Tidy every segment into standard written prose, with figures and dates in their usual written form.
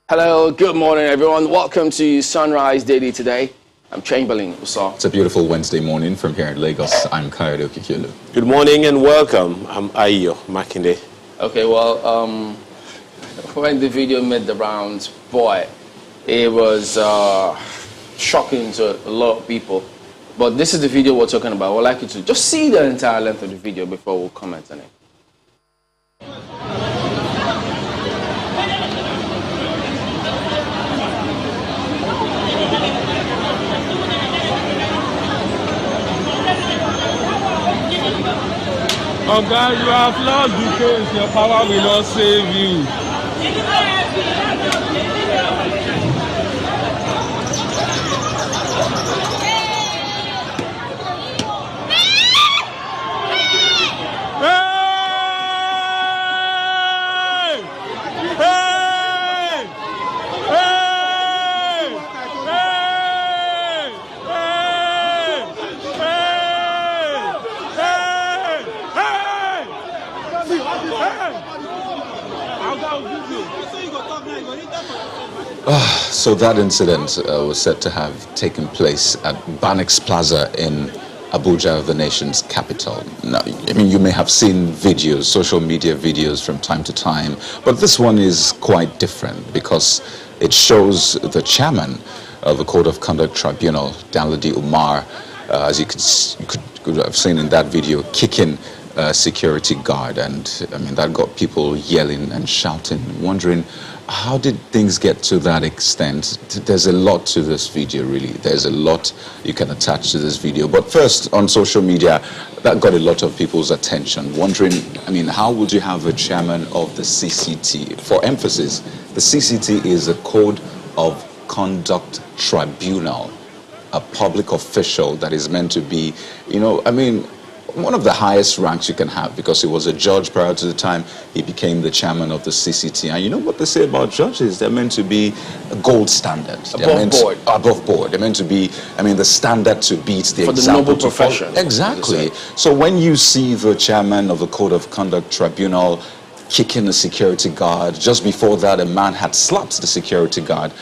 Hello, good morning, everyone. Welcome to Sunrise Daily today. I'm Chamberlain Uso. It's a beautiful Wednesday morning from here in Lagos. I'm Kayode Okikiolu. Good morning and welcome. I'm Ayo Makinde. Okay, well, when the video made the rounds, boy, it was shocking to a lot of people. But this is the video we're talking about. We'd like you to just see the entire length of the video before we comment on it. Oh God, you have lost the case. Your power will not save you. So that incident was said to have taken place at Banex Plaza in Abuja, the nation's capital. Now, I mean, you may have seen videos, social media videos from time to time, but this one is quite different because it shows the chairman of the Code of Conduct Tribunal, Danladi Umar, as you could have seen in that video, kicking a security guard. And I mean, that got people yelling and shouting, wondering, how did things get to that extent? There's a lot to this video, really. There's a lot you can attach to this video. But first, on social media, that got a lot of people's attention, wondering, I mean, how would you have a chairman of the CCT? For emphasis, the CCT is a Code of Conduct Tribunal, a public official that is meant to be, you know, I mean, one of the highest ranks you can have, because he was a judge prior to the time he became the chairman of the CCT. And you know what they say about judges? They're meant to be a gold standard. Above board. They're meant to be, I mean, the standard to beat the for example. The noble profession. Exactly. So when you see the chairman of the Code of Conduct Tribunal kicking a security guard, just before that a man had slapped the security guard,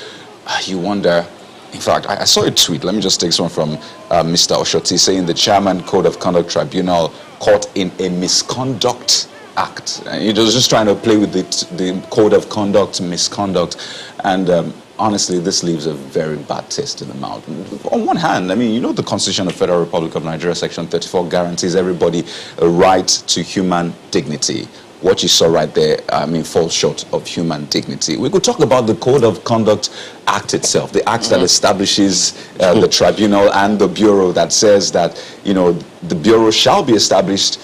you wonder. In fact, I saw a tweet. Let me just take one from Mr. Oshoti saying the chairman Code of Conduct Tribunal caught in a misconduct act. He was just trying to play with the Code of Conduct misconduct. And honestly, this leaves a very bad taste in the mouth. On one hand, I mean, you know, the Constitution of the Federal Republic of Nigeria, Section 34, guarantees everybody a right to human dignity. What you saw right there, I mean, falls short of human dignity. We could talk about the Code of Conduct Act itself, the act that establishes the tribunal and the bureau that says that, you know, the bureau shall be established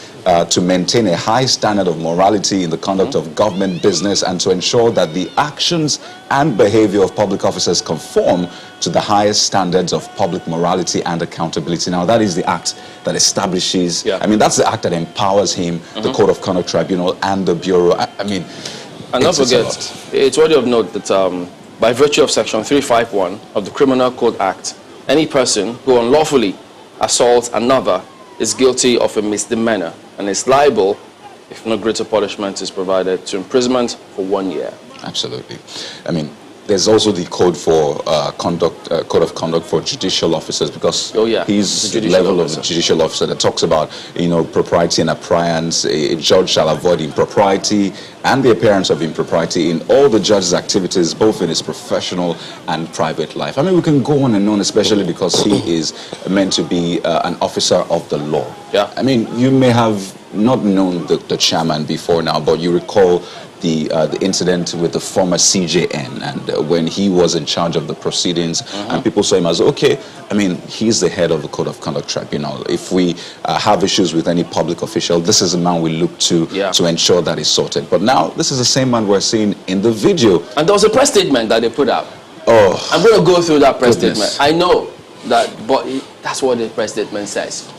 to maintain a high standard of morality in the conduct of government business and to ensure that the actions and behavior of public officers conform to the highest standards of public morality and accountability. Now, that is the act that establishes, I mean, that's the act that empowers him, the Code of Conduct Tribunal and the bureau. I mean, and don't forget, it's worthy of note that by virtue of Section 351 of the Criminal Code Act, any person who unlawfully assaults another is guilty of a misdemeanor and is liable, if no greater punishment is provided, to imprisonment for 1 year. Absolutely. I mean, there's also the code for code of conduct for judicial officers, because he's the level of the judicial officer that talks about, you know, propriety and appliance. A judge shall avoid impropriety and the appearance of impropriety in all the judge's activities, both in his professional and private life. I mean, we can go on and on, especially because he is meant to be an officer of the law. I mean, you may have not known the chairman before now, but you recall the incident with the former CJN, and when he was in charge of the proceedings, and people saw him as, okay, I mean, he's the head of the Code of Conduct Tribunal. If we have issues with any public official, this is the man we look to ensure that is sorted. But now, this is the same man we're seeing in the video. And there was a press statement that they put out. Oh, I'm going to go through that press statement. I know that, but that's what the press statement says.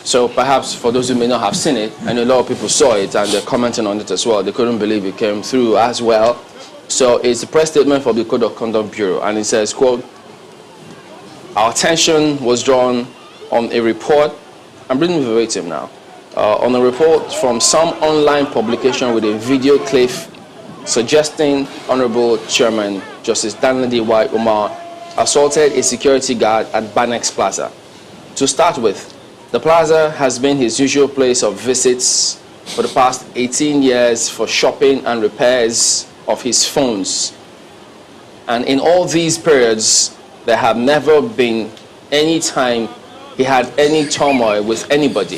So perhaps for those who may not have seen it, I know a lot of people saw it and they're commenting on it as well. They couldn't believe it came through as well. So it's a press statement from the Code of Conduct Bureau, and it says, quote, our attention was drawn on a report, I'm reading verbatim now, on a report from some online publication with a video clip suggesting Honorable Chairman Justice Danladi Y. Umar assaulted a security guard at Banex Plaza. To start with, the plaza has been his usual place of visits for the past 18 years for shopping and repairs of his phones. And in all these periods, there have never been any time he had any turmoil with anybody.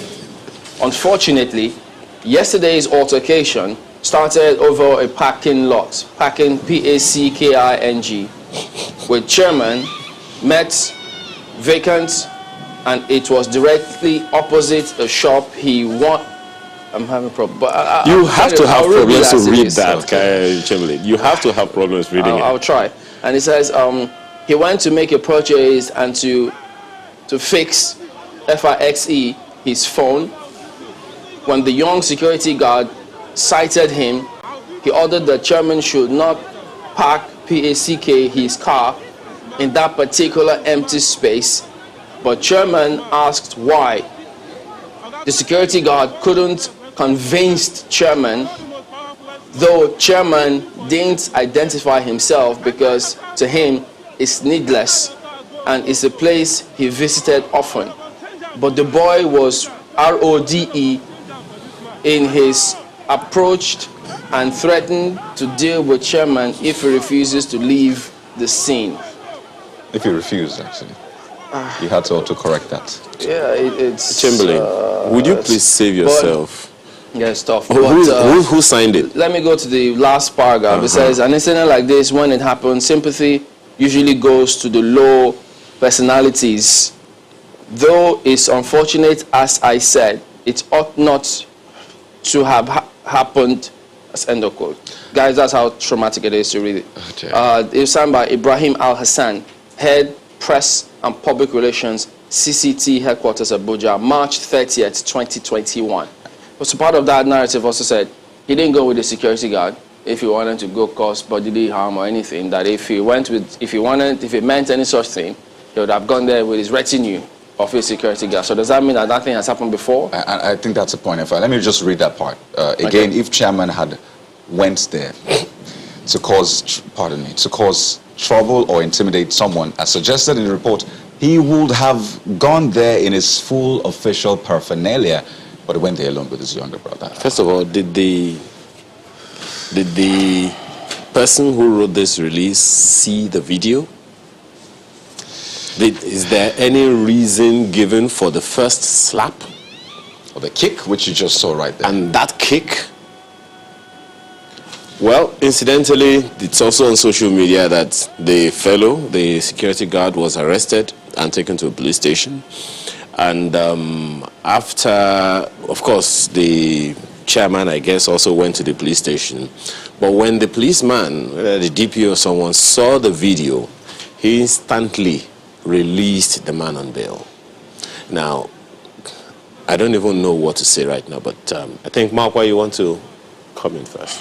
Unfortunately, yesterday's altercation started over a parking lot, parking P-A-C-K-I-N-G, with chairman, met vacant, and it was directly opposite a shop he want. I'm having a problem. But you have to have problems to read that, okay. Chamberlain. You have to have problems reading it. I'll try. And it says he went to make a purchase and to fix FIXE his phone. When the young security guard cited him, he ordered the chairman should not park PACK his car in that particular empty space, but chairman asked why. The security guard couldn't convince chairman, though chairman didn't identify himself because to him it's needless and it's a place he visited often. But the boy was RODE in his approach and threatened to deal with chairman if he refuses to leave the scene. If he refused, actually. You had to auto-correct that. Yeah, it's... Chamberlain, would you please save yourself? Yeah, it's tough. Who signed it? Let me go to the last paragraph. It says, an incident like this, when it happens, sympathy usually goes to the low personalities. Though it's unfortunate, as I said, it ought not to have happened. That's end of quote. Guys, that's how traumatic it is to read it. It was signed by Ibrahim Al-Hassan, Head Press and Public Relations, CCT Headquarters, Abuja, March 30th, 2021. So part of that narrative also said he didn't go with the security guard if he wanted to go cause bodily harm or anything. That if he meant any such thing, he would have gone there with his retinue of his security guard. So does that mean that nothing has happened before? I think that's a point. Let me just read that part again. If chairman had went there to cause, to cause trouble or intimidate someone, as suggested in the report, he would have gone there in his full official paraphernalia, but he went there alone with his younger brother. First of all, did the person who wrote this release see the video? Is there any reason given for the first slap? Or the kick, which you just saw right there. And that kick? Well, incidentally, it's also on social media that the security guard, was arrested and taken to a police station. And after, of course, the chairman, I guess, also went to the police station. But when the policeman, the DPO or someone, saw the video, he instantly released the man on bail. Now, I don't even know what to say right now, but I think, Markwa, you want to come in first.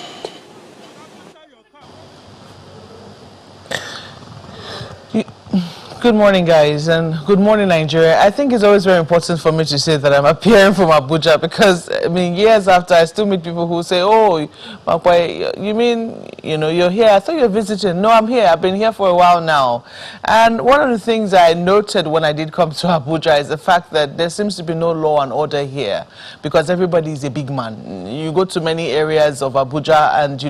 Good morning, guys, and good morning, Nigeria. I think it's always very important for me to say that I'm appearing from Abuja because, I mean, years after, I still meet people who say, oh, Papa, you mean, you're here? I thought you were visiting. No, I'm here. I've been here for a while now. And one of the things I noted when I did come to Abuja is the fact that there seems to be no law and order here because everybody is a big man. You go to many areas of Abuja and,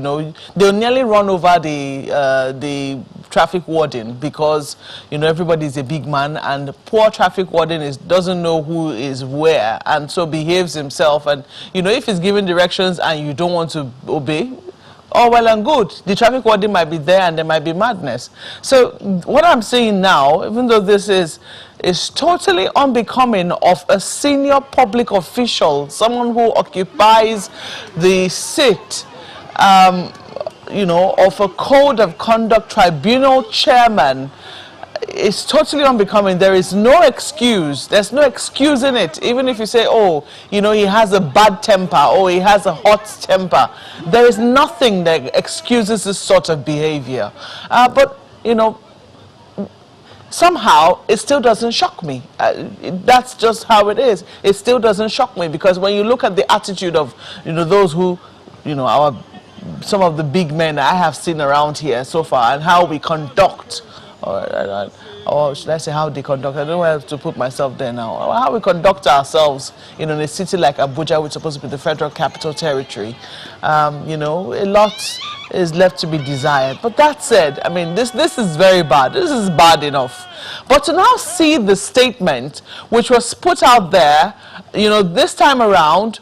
they'll nearly run over the traffic warden because, everybody is a big man, and poor traffic warden doesn't know who is where, and so behaves himself. And if he's giving directions and you don't want to obey, all well and good. The traffic warden might be there and there might be madness. So what I'm saying now, even though this is totally unbecoming of a senior public official, someone who occupies the seat of a code of conduct tribunal chairman, it's totally unbecoming. There is no excuse. There's no excuse in it. Even if you say, oh, he has a bad temper or he has a hot temper, there is nothing that excuses this sort of behavior. But somehow it still doesn't shock me. That's just how it is. It still doesn't shock me because when you look at the attitude of those who, our some of the big men I have seen around here so far, and how we conduct, or should I say how they conduct? I don't know where to put myself there now. How we conduct ourselves, you know, in a city like Abuja, which is supposed to be the Federal Capital Territory. You know, a lot is left to be desired. But that said, I mean, this is very bad. This is bad enough. But to now see the statement which was put out there, you know, this time around,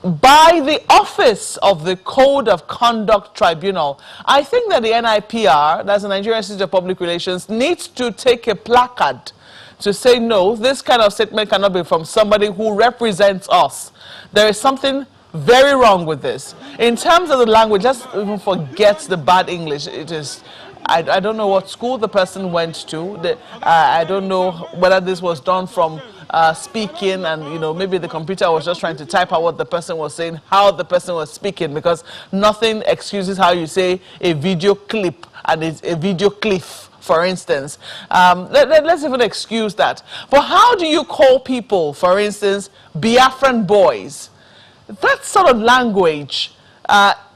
by the Office of the Code of Conduct Tribunal, I think that the NIPR, that's the Nigerian Institute of Public Relations, needs to take a placard to say, no, this kind of statement cannot be from somebody who represents us. There is something very wrong with this. In terms of the language, let's even forget the bad English. It is, I don't know what school the person went to. I don't know whether this was done from speaking, and you know, maybe the computer was just trying to type out what the person was saying, how the person was speaking, because nothing excuses how you say a video clip and it's a video cliff, for instance. Let's even excuse that. But how do you call people, for instance, Biafran boys? That sort of language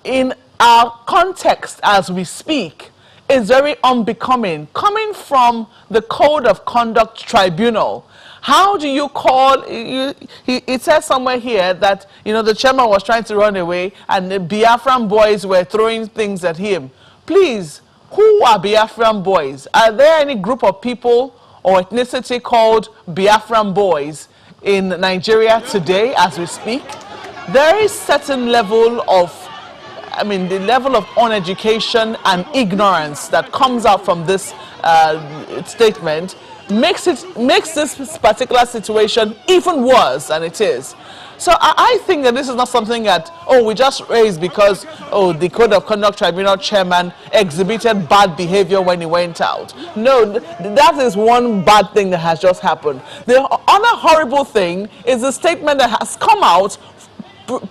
in our context as we speak is very unbecoming, coming from the Code of Conduct Tribunal. How do you call, it says somewhere here that, you know, the chairman was trying to run away and the Biafran boys were throwing things at him. Please, who are Biafran boys? Are there any group of people or ethnicity called Biafran boys in Nigeria today as we speak? There is certain level of, I mean, the level of uneducation and ignorance that comes out from this statement makes this particular situation even worse than it is. So I think that this is not something that, oh, we just raised because, oh, the Code of Conduct Tribunal chairman exhibited bad behavior when he went out. No, that is one bad thing that has just happened. The other horrible thing is the statement that has come out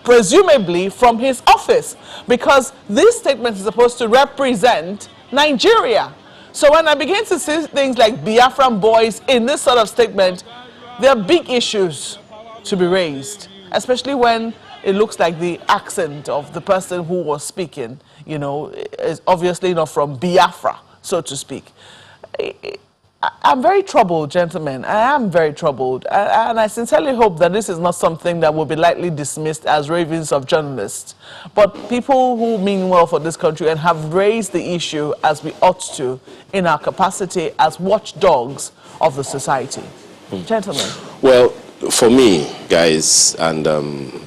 presumably from his office, because this statement is supposed to represent Nigeria. So when I begin to see things like Biafran boys in this sort of statement, there are big issues to be raised, especially when it looks like the accent of the person who was speaking, you know, is obviously not from Biafra, so to speak. I'm very troubled, gentlemen. I am very troubled. And I sincerely hope that this is not something that will be lightly dismissed as ravings of journalists, but people who mean well for this country and have raised the issue as we ought to in our capacity as watchdogs of the society. Gentlemen. Well, for me, guys, and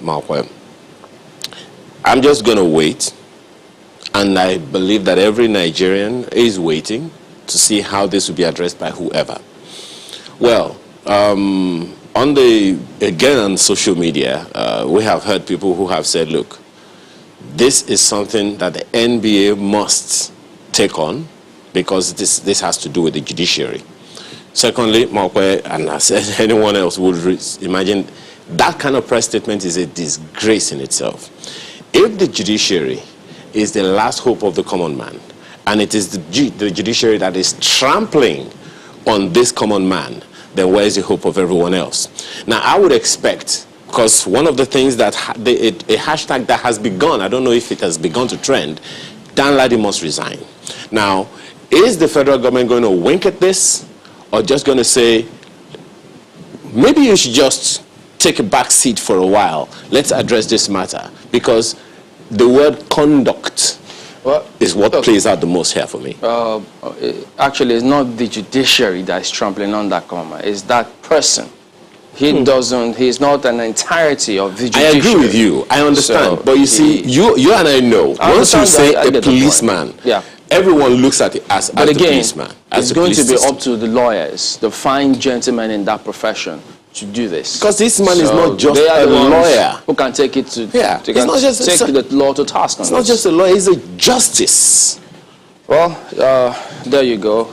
Malcolm, I'm just going to wait. And I believe that every Nigerian is waiting to see how this will be addressed by whoever. Well, again on social media, we have heard people who have said, look, this is something that the NBA must take on because this has to do with the judiciary. Secondly, Mokwe, and I said anyone else would imagine that kind of press statement is a disgrace in itself. If the judiciary is the last hope of the common man, and it is the judiciary that is trampling on this common man, then where is the hope of everyone else? Now, I would expect, because one of the things that a hashtag that has begun, I don't know if it has begun to trend, Dan Ladi must resign. Now, is the federal government going to wink at this, or just going to say, maybe you should just take a back seat for a while, let's address this matter, because the word conduct is what plays out the most here for me. Actually, it's not the judiciary that is trampling on that common. It's that person. He's not an entirety of the judiciary. I agree with you. I understand. So but you see, you and I know, once you say a policeman, everyone looks at it as a policeman. It's going to be up to the lawyers, the fine gentlemen in that profession, to do this. Because this man is not just a lawyer who can take it to take the law to task on it's not just a lawyer, he's a justice. Well, there you go.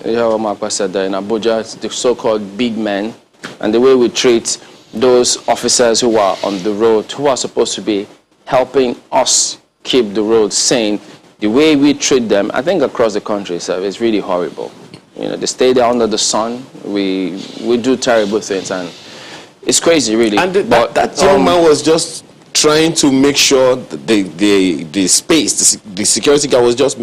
You hear what Marco said there in Abuja, the so-called big men, and the way we treat those officers who are on the road, who are supposed to be helping us keep the road sane, the way we treat them, I think across the country, so it's really horrible. You know, they stay there under the sun. We do terrible things, and it's crazy, really. And that young man was just trying to make sure that the security guard was just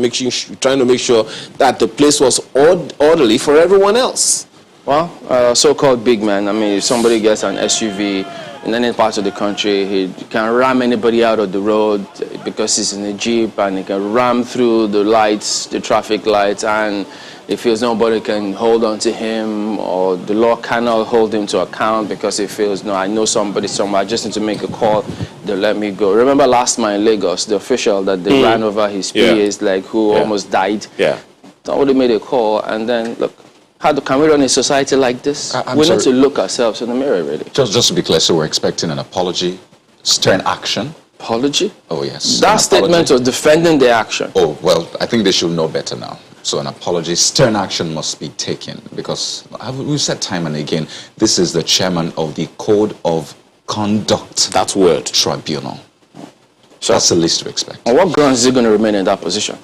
trying to make sure that the place was orderly for everyone else. Well, so-called big man, I mean, if somebody gets an SUV in any part of the country, he can ram anybody out of the road because he's in a Jeep, and he can ram through the lights, the traffic lights, and he feels nobody can hold on to him, or the law cannot hold him to account because he feels, no, I know somebody somewhere, I just need to make a call, they'll let me go. Remember last month in Lagos, the official that they ran over his PAs, who almost died? Yeah. Somebody made a call, and then, look, can we run a society like this? We need to look ourselves in the mirror, really. Just to be clear, so we're expecting an apology, stern action. Apology? Oh, yes. That statement was defending the action. Oh, well, I think they should know better now. So an apology, stern action must be taken, because we've said time and again, this is the chairman of the Code of Conduct. That word. Tribunal. So that's the least to expect. On what grounds is he going to remain in that position?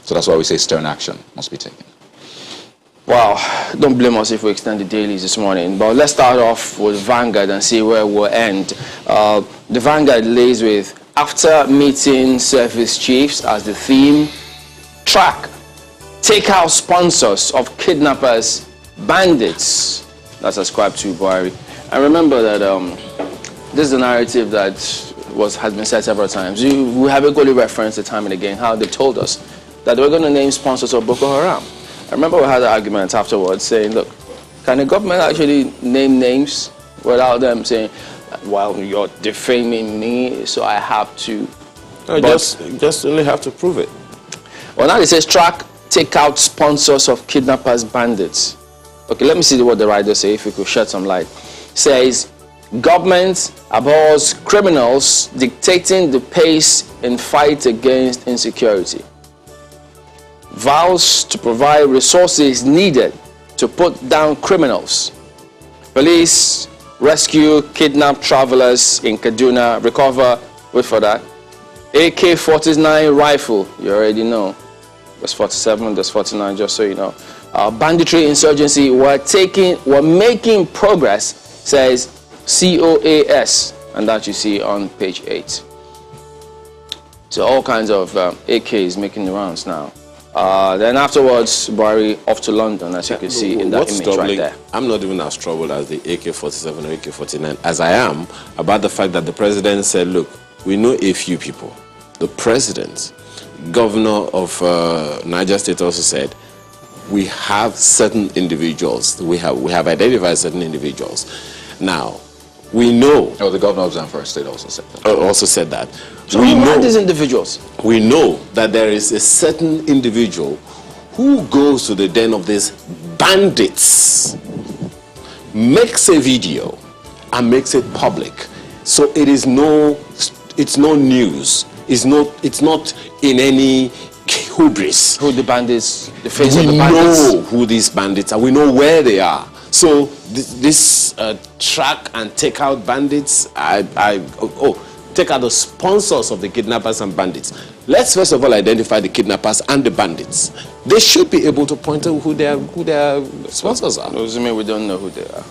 So that's why we say stern action must be taken. Wow, don't blame us if we extend the dailies this morning. But let's start off with Vanguard and see where we'll end. The Vanguard lays with, after meeting service chiefs as the theme, track, take out sponsors of kidnappers, bandits. That's ascribed to Buhari. And remember that this is a narrative that has been said several times. We have equally referenced it time and again how they told us that they were going to name sponsors of Boko Haram. I remember we had an argument afterwards saying, look, can the government actually name names without them saying, well, you're defaming me, so I have to... No, just only have to prove it. Well, now it says track, take out sponsors of kidnappers, bandits. Okay, let me see what the writer say, if we could shed some light. Says, government abhors criminals dictating the pace in fight against insecurity. Vows to provide resources needed to put down criminals. Police rescue kidnapped travelers in Kaduna, recover, wait for that, AK-49 rifle, you already know. There's 47, there's 49, just so you know. Banditry insurgency, we're making progress, says COAS, and that you see on page 8. So all kinds of AKs making the rounds now. Then afterwards, Buhari off to London, as you can see in that image right there. I'm not even as troubled as the AK-47 or AK-49 as I am about the fact that the president said, look, we know a few people. The president, governor of Niger State also said, we have certain individuals. We have identified certain individuals. Now, we know... Oh, the governor of Zamfara State also said that. Also said that. So who are these individuals? We know that there is a certain individual who goes to the den of these bandits, makes a video, and makes it public. So it's no news. It's not in any hubris. Who the bandits, the face of the bandits. We know who these bandits are. We know where they are. So this track and take out bandits, take out the sponsors of the kidnappers and bandits. Let's first of all identify the kidnappers and the bandits. They should be able to point out who their sponsors are. Doesn't mean we don't know who they are.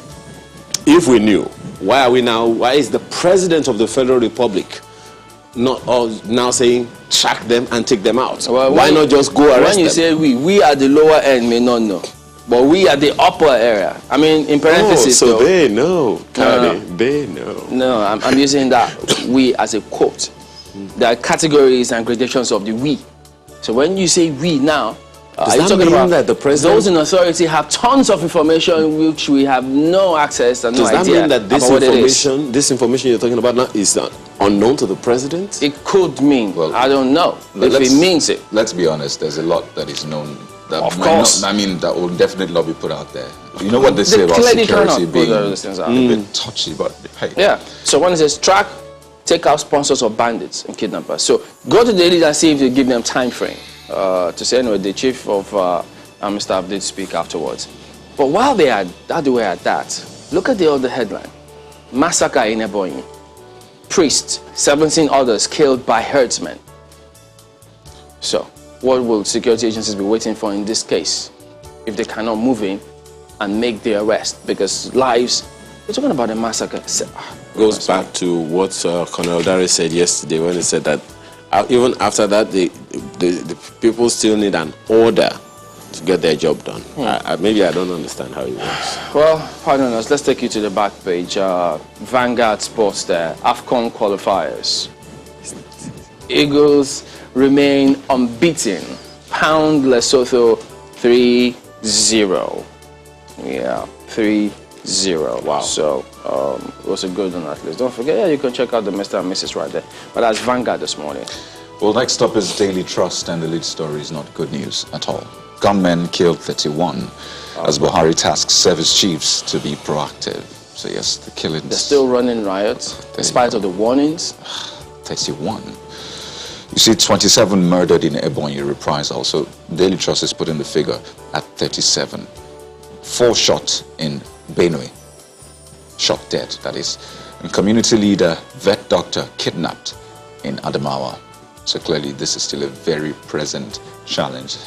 If we knew, why is the president of the Federal Republic now saying track them and take them out? Well, why not just go arrest them? When you say we at the lower end may not know. But we at the upper area. I mean, in parentheses. So they know. They know. No, I'm using that we as a quote. There are categories and gradations of the we. So when you say we now, are you talking about that the president? Those in authority have tons of information which we have no access and no idea. Does that mean that this information you're talking about now is unknown to the president? It could mean. Well, I don't know if it means it. Let's be honest. There's a lot that is known. That of course. that will definitely not be put out there. You know what they say about security being a bit touchy, but hey. Yeah. So when it says track, take out sponsors of bandits and kidnappers. So go to the elite and see if you give them time frame to say, anyway, the chief of army staff did speak afterwards. But while they are at that, look at the other headline. Massacre in Ebonyi. Priest, 17 others killed by herdsmen. So what will security agencies be waiting for in this case if they cannot move in and make the arrest? Because lives You're talking about a massacre. Goes back to what Colonel Dari said yesterday when he said that even after that, the people still need an order to get their job done. Maybe I don't understand how it works. Well, pardon us. Let's take you to the back page. Vanguard Sports there. AFCON qualifiers. Eagles remain unbeaten. Pound Lesotho 3-0. Yeah, 3-0. Wow. So it was a good one at least. Don't forget, you can check out the Mr. and Mrs. right there. But that's Vanguard this morning. Well, next up is Daily Trust, and the lead story is not good news at all. Gunmen killed 31 as Buhari tasks service chiefs to be proactive. So yes, the killings. They're still running riots in spite of the warnings. 31. You see 27 murdered in Ebonyi reprisal. So Daily Trust is putting the figure at 37. 4 shot in Benue. Shot dead, that is. And community leader, vet doctor kidnapped in Adamawa. So clearly this is still a very present challenge.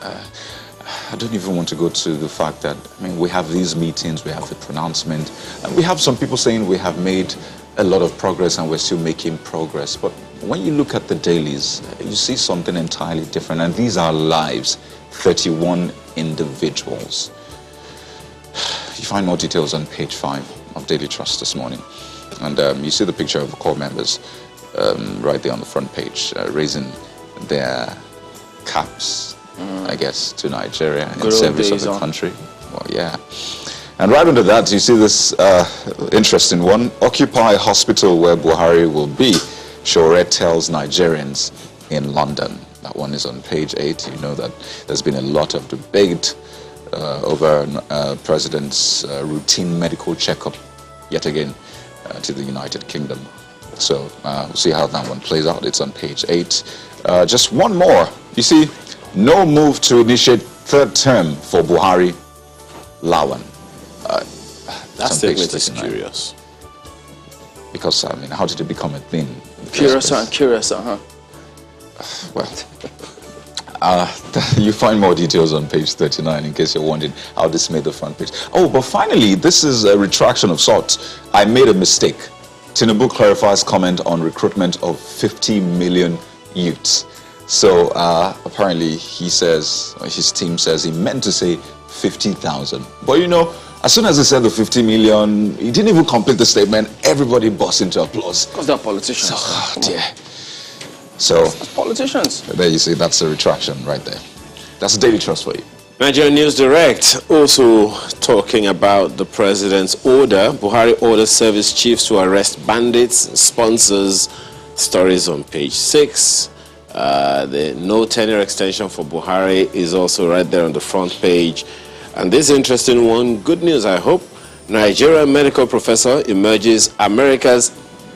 I don't even want to go to the fact that, we have these meetings, we have the pronouncement, and we have some people saying we have made a lot of progress and we're still making progress. But when you look at the dailies, you see something entirely different. And these are lives, 31 individuals. You find more details on page 5 of Daily Trust this morning. And you see the picture of the core members right there on the front page, raising their caps, I guess, to Nigeria in service of the country. Well, yeah. And right under that, you see this interesting one. Occupy hospital where Buhari will be, Shore tells Nigerians in London. That one is on page 8. You know that there's been a lot of debate over President's routine medical checkup, yet again, to the United Kingdom. So we'll see how that one plays out. It's on page 8. Just one more. You see, no move to initiate third term for Buhari, Lawan. That statement is curious. Because, how did it become a thing? Curious, huh? Well, you find more details on page 39 in case you're wondering how this made the front page. Oh, but finally, this is a retraction of sorts. I made a mistake. Tinubu clarifies comment on recruitment of 50 million youths. So apparently he says, his team says he meant to say 50,000. But as soon as he said the 50 million, he didn't even complete the statement. Everybody burst into applause. Because they're politicians. Oh, dear. So, politicians. There you see, that's a retraction right there. That's a Daily Trust for you. Nigerian News Direct also talking about the president's order. Buhari orders service chiefs to arrest bandits, sponsors. Stories on page 6. The no tenure extension for Buhari is also right there on the front page. And this interesting one, good news, I hope. Nigerian medical professor emerges America's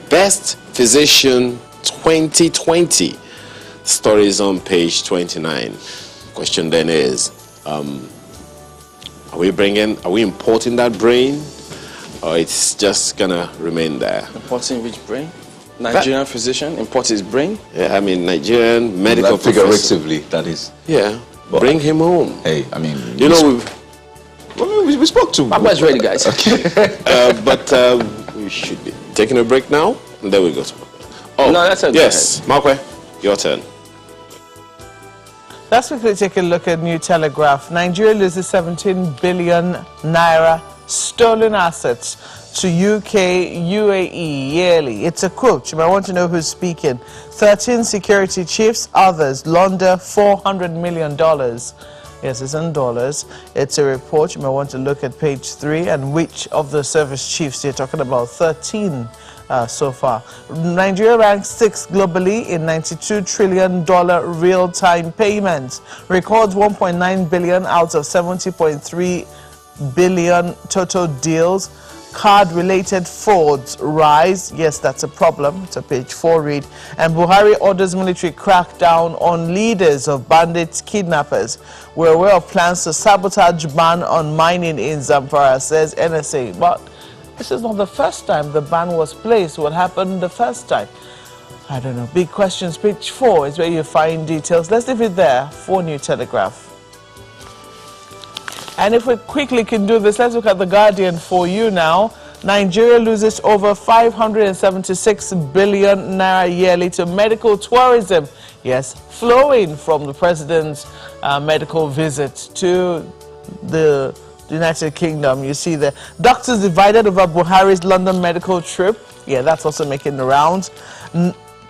best physician 2020. Stories on page 29. Question then is, are we importing that brain, or it's just gonna remain there? Importing which brain? Nigerian physician import his brain? Yeah, Nigerian medical professor. Figuratively, that is. Yeah, bring him home. Hey, we spoke to. My boy's ready, guys. Okay. But we should be taking a break now, and then we go to. Oh, no, that's okay. Yes, Markwe, your turn. Let's quickly take a look at New Telegraph. Nigeria loses 17 billion naira stolen assets to UK, UAE yearly. It's a quote. You might want to know who's speaking. 13 security chiefs, others launder $400 million. Yes, it's in dollars. It's a report. You might want to look at page 3 and which of the service chiefs you're talking about. 13 so far. Nigeria ranks 6th globally in $92 trillion real-time payments. Records 1.9 billion out of 70.3 billion total deals. Card-related frauds rise. Yes, that's a problem. It's a page 4 read. And Buhari orders military crackdown on leaders of bandits, kidnappers. We're aware of plans to sabotage ban on mining in Zamfara, says NSA. But this is not the first time the ban was placed. What happened the first time? I don't know. Big questions. Page 4 is where you find details. Let's leave it there for New Telegraph. And if we quickly can do this, let's look at The Guardian for you now. Nigeria loses over 576 billion naira yearly to medical tourism. Yes, flowing from the president's medical visit to the United Kingdom. You see the doctors divided over Buhari's London medical trip. Yeah, that's also making the rounds.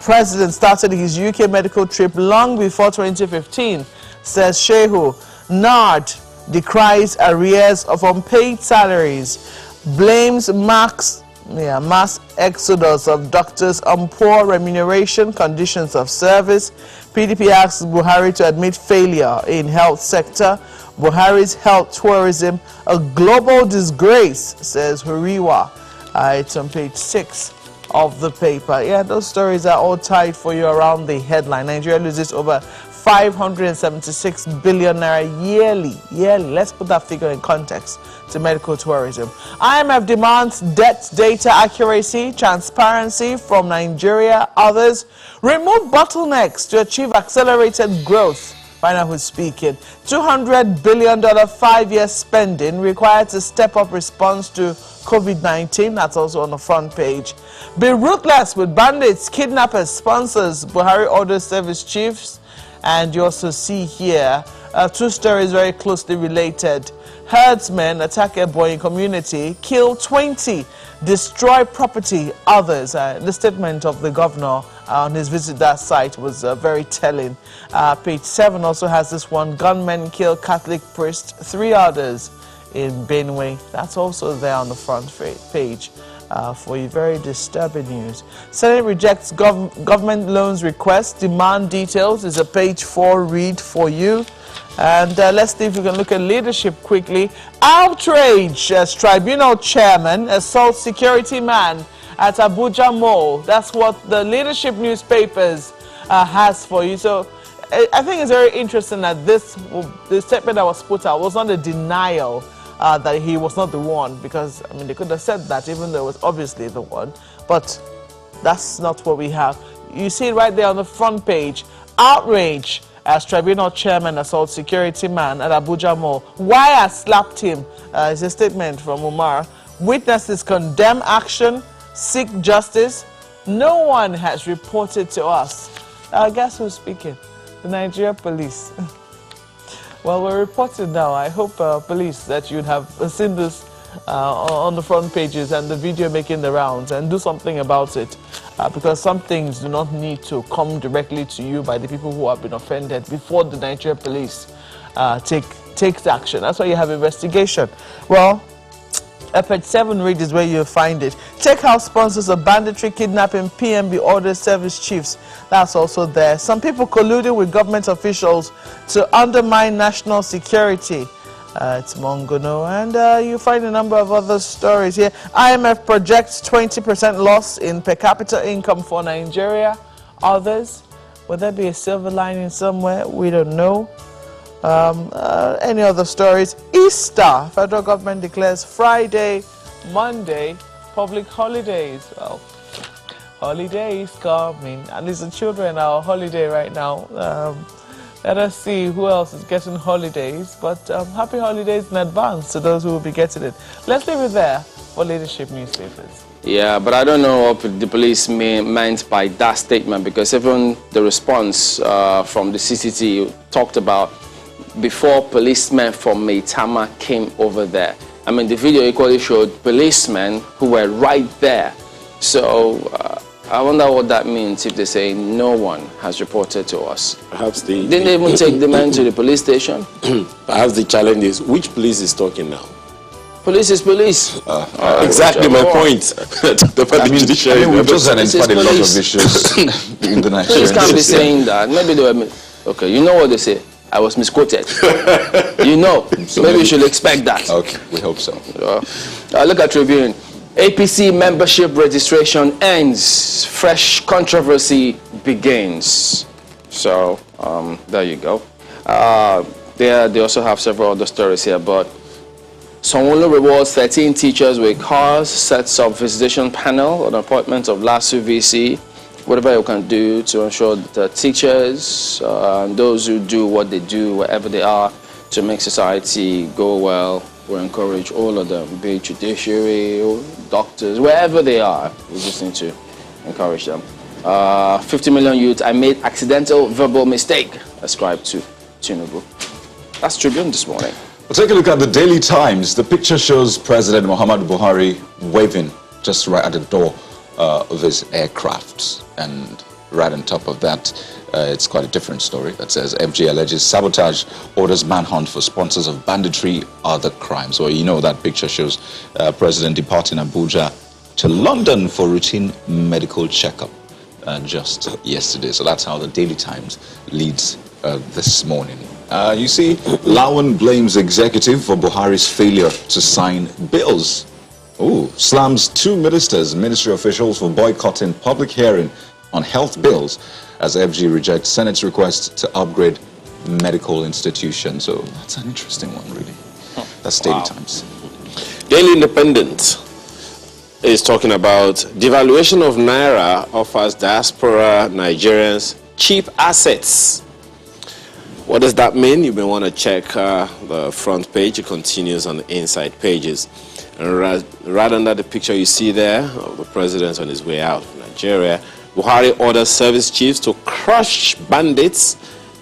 President started his UK medical trip long before 2015, says Shehu. NARD decries arrears of unpaid salaries, blames mass exodus of doctors on poor remuneration, conditions of service. PDP asks Buhari to admit failure in health sector. Buhari's health tourism, a global disgrace, says Huriwa. It's on page 6 of the paper. Yeah, those stories are all tied for you around the headline. Nigeria loses over 576 billion naira yearly. Let's put that figure in context to medical tourism. IMF demands debt data accuracy, transparency from Nigeria. Others remove bottlenecks to achieve accelerated growth. Find out who's speaking. $200 billion 5-year spending required to step up response to COVID-19. That's also on the front page. Be ruthless with bandits, kidnappers, sponsors. Buhari orders service chiefs. And you also see here two stories very closely related. Herdsmen attack a Boeing community, kill 20, destroy property, others. The statement of the governor on his visit to that site was very telling. Page 7 also has this one: gunmen kill Catholic priest, 3 others in Benue. That's also there on the front page. For you, very disturbing news. Senate rejects government loans request. Demand details is a page 4 read for you. And let's see if we can look at leadership quickly. Outrage as tribunal chairman assaults security man at Abuja Mall. That's what the leadership newspapers has for you. So I think it's very interesting that the statement that was put out was not a denial that he was not the one, because I mean they could have said that even though it was obviously the one, but that's not what we have. You see it right there on the front page. Outrage as tribunal chairman assaults security man at Abuja Mall. Why I slapped him is a statement from Umar. Witnesses condemn action, seek justice. No one has reported to us. Guess who's speaking? The Nigerian police. Well, we're reporting now. I hope, police, that you'd have seen this on the front pages and the video making the rounds, and do something about it. Because some things do not need to come directly to you by the people who have been offended before the Nigerian police takes action. That's why you have investigation. Well, page 7 read is where you'll find it. Take house sponsors of banditry, kidnapping, PMB orders service chiefs. That's also there. Some people colluding with government officials to undermine national security. It's Mongono. And you find a number of other stories here. IMF projects 20% loss in per capita income for Nigeria. Others, will there be a silver lining somewhere? We don't know. Any other stories? Easter. Federal government declares Friday, Monday public holidays. Well, holidays coming. At least the children are on holiday right now. Let us see who else is getting holidays. But happy holidays in advance to those who will be getting it. Let's leave it there for leadership newspapers. Yeah, but I don't know what the police meant by that statement, because even the response from the CCT talked about before policemen from Maitama came over there. I mean, the video equally showed policemen who were right there. So I wonder what that means if they say no one has reported to us. Perhaps didn't even take the man to the police station. Perhaps the challenge is, which police is talking now? Police is police. Exactly my point. We've just identified a lot of issues in the Nigerian Police can't be saying that. Maybe they were... Okay, you know what they say. I was misquoted. You know, so maybe you should expect that. Okay, we hope so. Look at Tribune. APC membership registration ends. Fresh controversy begins. So, there you go. They also have several other stories here, but Sanwo-Olu rewards 13 teachers with cars, sets up visitation panel on appointment of LASU VC. Whatever you can do to ensure that the teachers and those who do what they do, wherever they are, to make society go well, we encourage all of them, be it judiciary, or doctors, wherever they are, we just need to encourage them. 50 million youths, I made accidental verbal mistake, ascribed to Tinubu. That's Tribune this morning. Well, take a look at the Daily Times. The picture shows President Muhammadu Buhari waving just right at the door of his aircraft. And right on top of that, it's quite a different story that says FG alleges sabotage, orders manhunt for sponsors of banditry, other crimes. Well, you know that picture shows President departing Abuja to London for routine medical checkup just yesterday. So that's how the Daily Times leads this morning. You see, Lawan blames executive for Buhari's failure to sign bills. Slams 2 ministers, ministry officials for boycotting public hearing on health bills as FG rejects Senate's request to upgrade medical institutions. So that's an interesting one, really. That's Daily Times. Daily Independent is talking about devaluation of Naira offers diaspora Nigerians cheap assets. What does that mean? You may want to check the front page. It continues on the inside pages. And right under the picture you see there of the president on his way out of Nigeria, Buhari orders service chiefs to crush bandits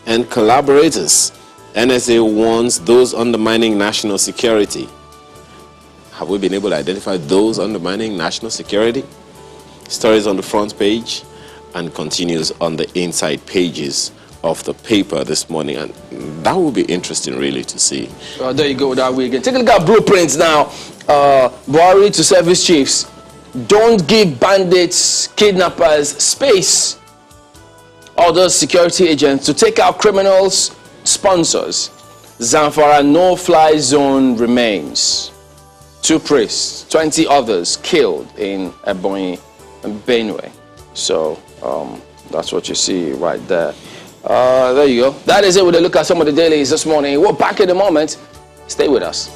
and collaborators. NSA warns those undermining national security. Have we been able to identify those undermining national security? Stories on the front page and continues on the inside pages of the paper this morning, and that will be interesting really to see. There you go, that way again. Take a look at blueprints now. Buhari to service chiefs. Don't give bandits, kidnappers space. Orders security agents to take out criminals, sponsors. Zamfara no-fly zone remains. 2 priests, 20 others killed in Ebonyi and Benue. So that's what you see right there. There you go. That is it with a look at some of the dailies this morning. We're back in a moment. Stay with us.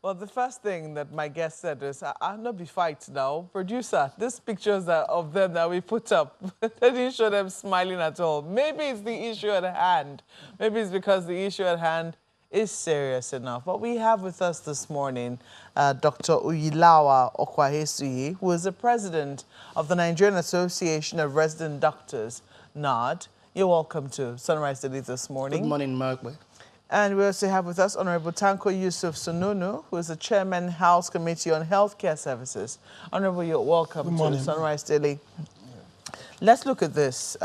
Well, the first thing that my guest said is, I'll not be fighting now. Producer, these pictures of them that we put up, they didn't show them smiling at all. Maybe it's the issue at hand. Maybe it's because the issue at hand is serious enough. But we have with us this morning Dr. Uyilawa Okwahesuyi, who is the president of the Nigerian Association of Resident Doctors, NARD. You're welcome to Sunrise Daily this morning. Good morning, Mark. And we also have with us Honorable Tanko Yusuf Sununu, who is the Chairman, House Committee on Healthcare Services. Honorable, you're welcome to Sunrise Daily. Let's look at this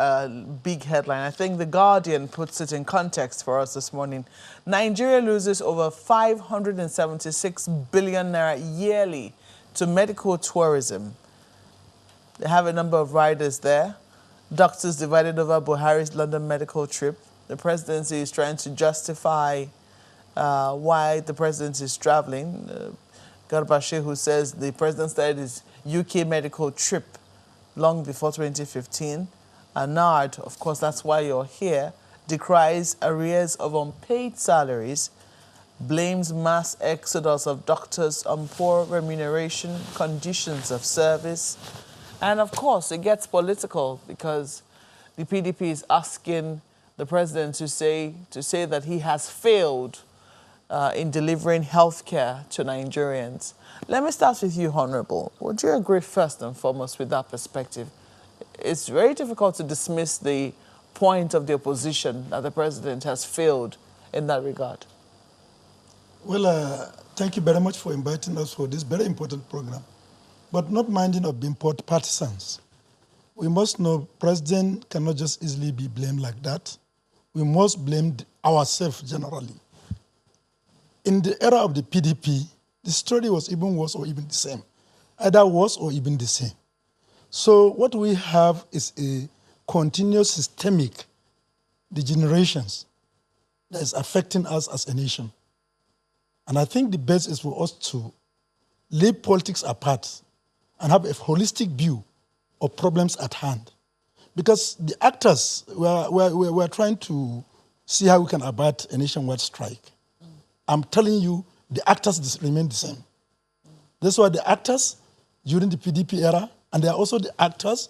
big headline. I think The Guardian puts it in context for us this morning. Nigeria loses over 576 billion naira yearly to medical tourism. They have a number of riders there. Doctors divided over Buhari's London medical trip. The presidency is trying to justify why the president is traveling. Garba Shehu says the president started his UK medical trip long before 2015. NARD, of course, that's why you're here, decries arrears of unpaid salaries, blames mass exodus of doctors on poor remuneration, conditions of service. And of course, it gets political because the PDP is asking the president to say that he has failed in delivering health care to Nigerians. Let me start with you, Honorable. Would you agree first and foremost with that perspective? It's very difficult to dismiss the point of the opposition that the president has failed in that regard. Well, thank you very much for inviting us for this very important program, but not minding of being partisans. We must know president cannot just easily be blamed like that. We must blame ourselves generally. In the era of the PDP, the story was even worse or even the same. Either worse or even the same. So what we have is a continuous systemic degenerations that is affecting us as a nation. And I think the best is for us to leave politics apart and have a holistic view of problems at hand. Because the actors, we're trying to see how we can avert a nationwide strike. I'm telling you, the actors remain the same. That's why the actors during the PDP era, and they are also the actors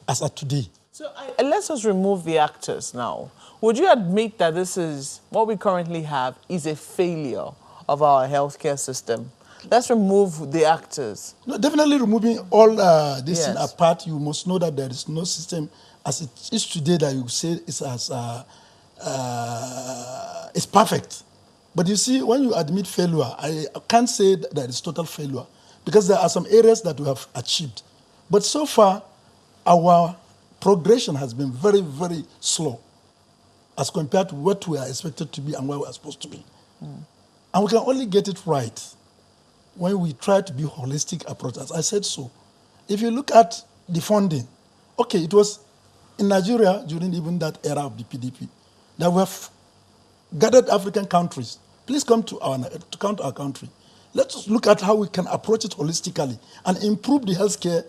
as of today. So let's just remove the actors now. Would you admit that this is, what we currently have is a failure of our healthcare system? Let's remove the actors. No, definitely removing all this thing Yes. apart, you must know that there is no system as it is today that you say is as it's perfect. But you see, when you admit failure, I can't say that it's total failure because there are some areas that we have achieved. But so far, our progression has been very, very slow as compared to what we are expected to be and where we are supposed to be. And we can only get it right when we try to be holistic approach, as I said so. If you look at the funding, okay, it was in Nigeria during even that era of the PDP that we have gathered African countries. Please come to our country. Let's look at how we can approach it holistically and improve the healthcare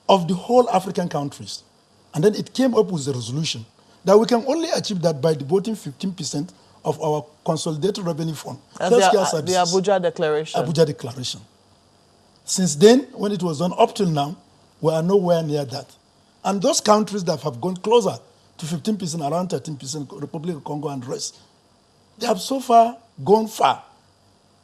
of the whole African countries. And then it came up with a resolution that we can only achieve that by devoting 15% of our consolidated revenue fund. The Abuja Declaration. Abuja Declaration. Since then, when it was done up till now, we are nowhere near that. And those countries that have gone closer to 15%, around 13%, Republic of Congo and the rest, they have so far gone far.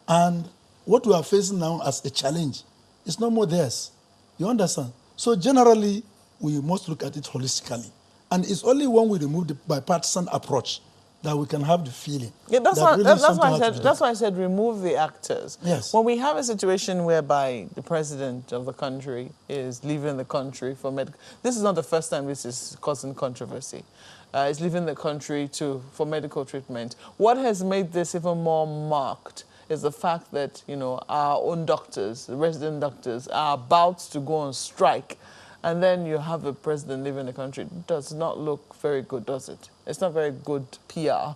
And what we are facing now as a challenge is no more theirs. You understand? So generally, we must look at it holistically. And it's only when we remove the bipartisan approach that we can have the feeling. Yeah, that's why I said remove the actors. Yes. When we have a situation whereby the president of the country is leaving the country for medical... This is not the first time this is causing controversy. Is leaving the country for medical treatment. What has made this even more marked is the fact that, you know, our own doctors, the resident doctors, are about to go on strike. And then you have the president leaving the country. It does not look very good, does it? It's not very good PR,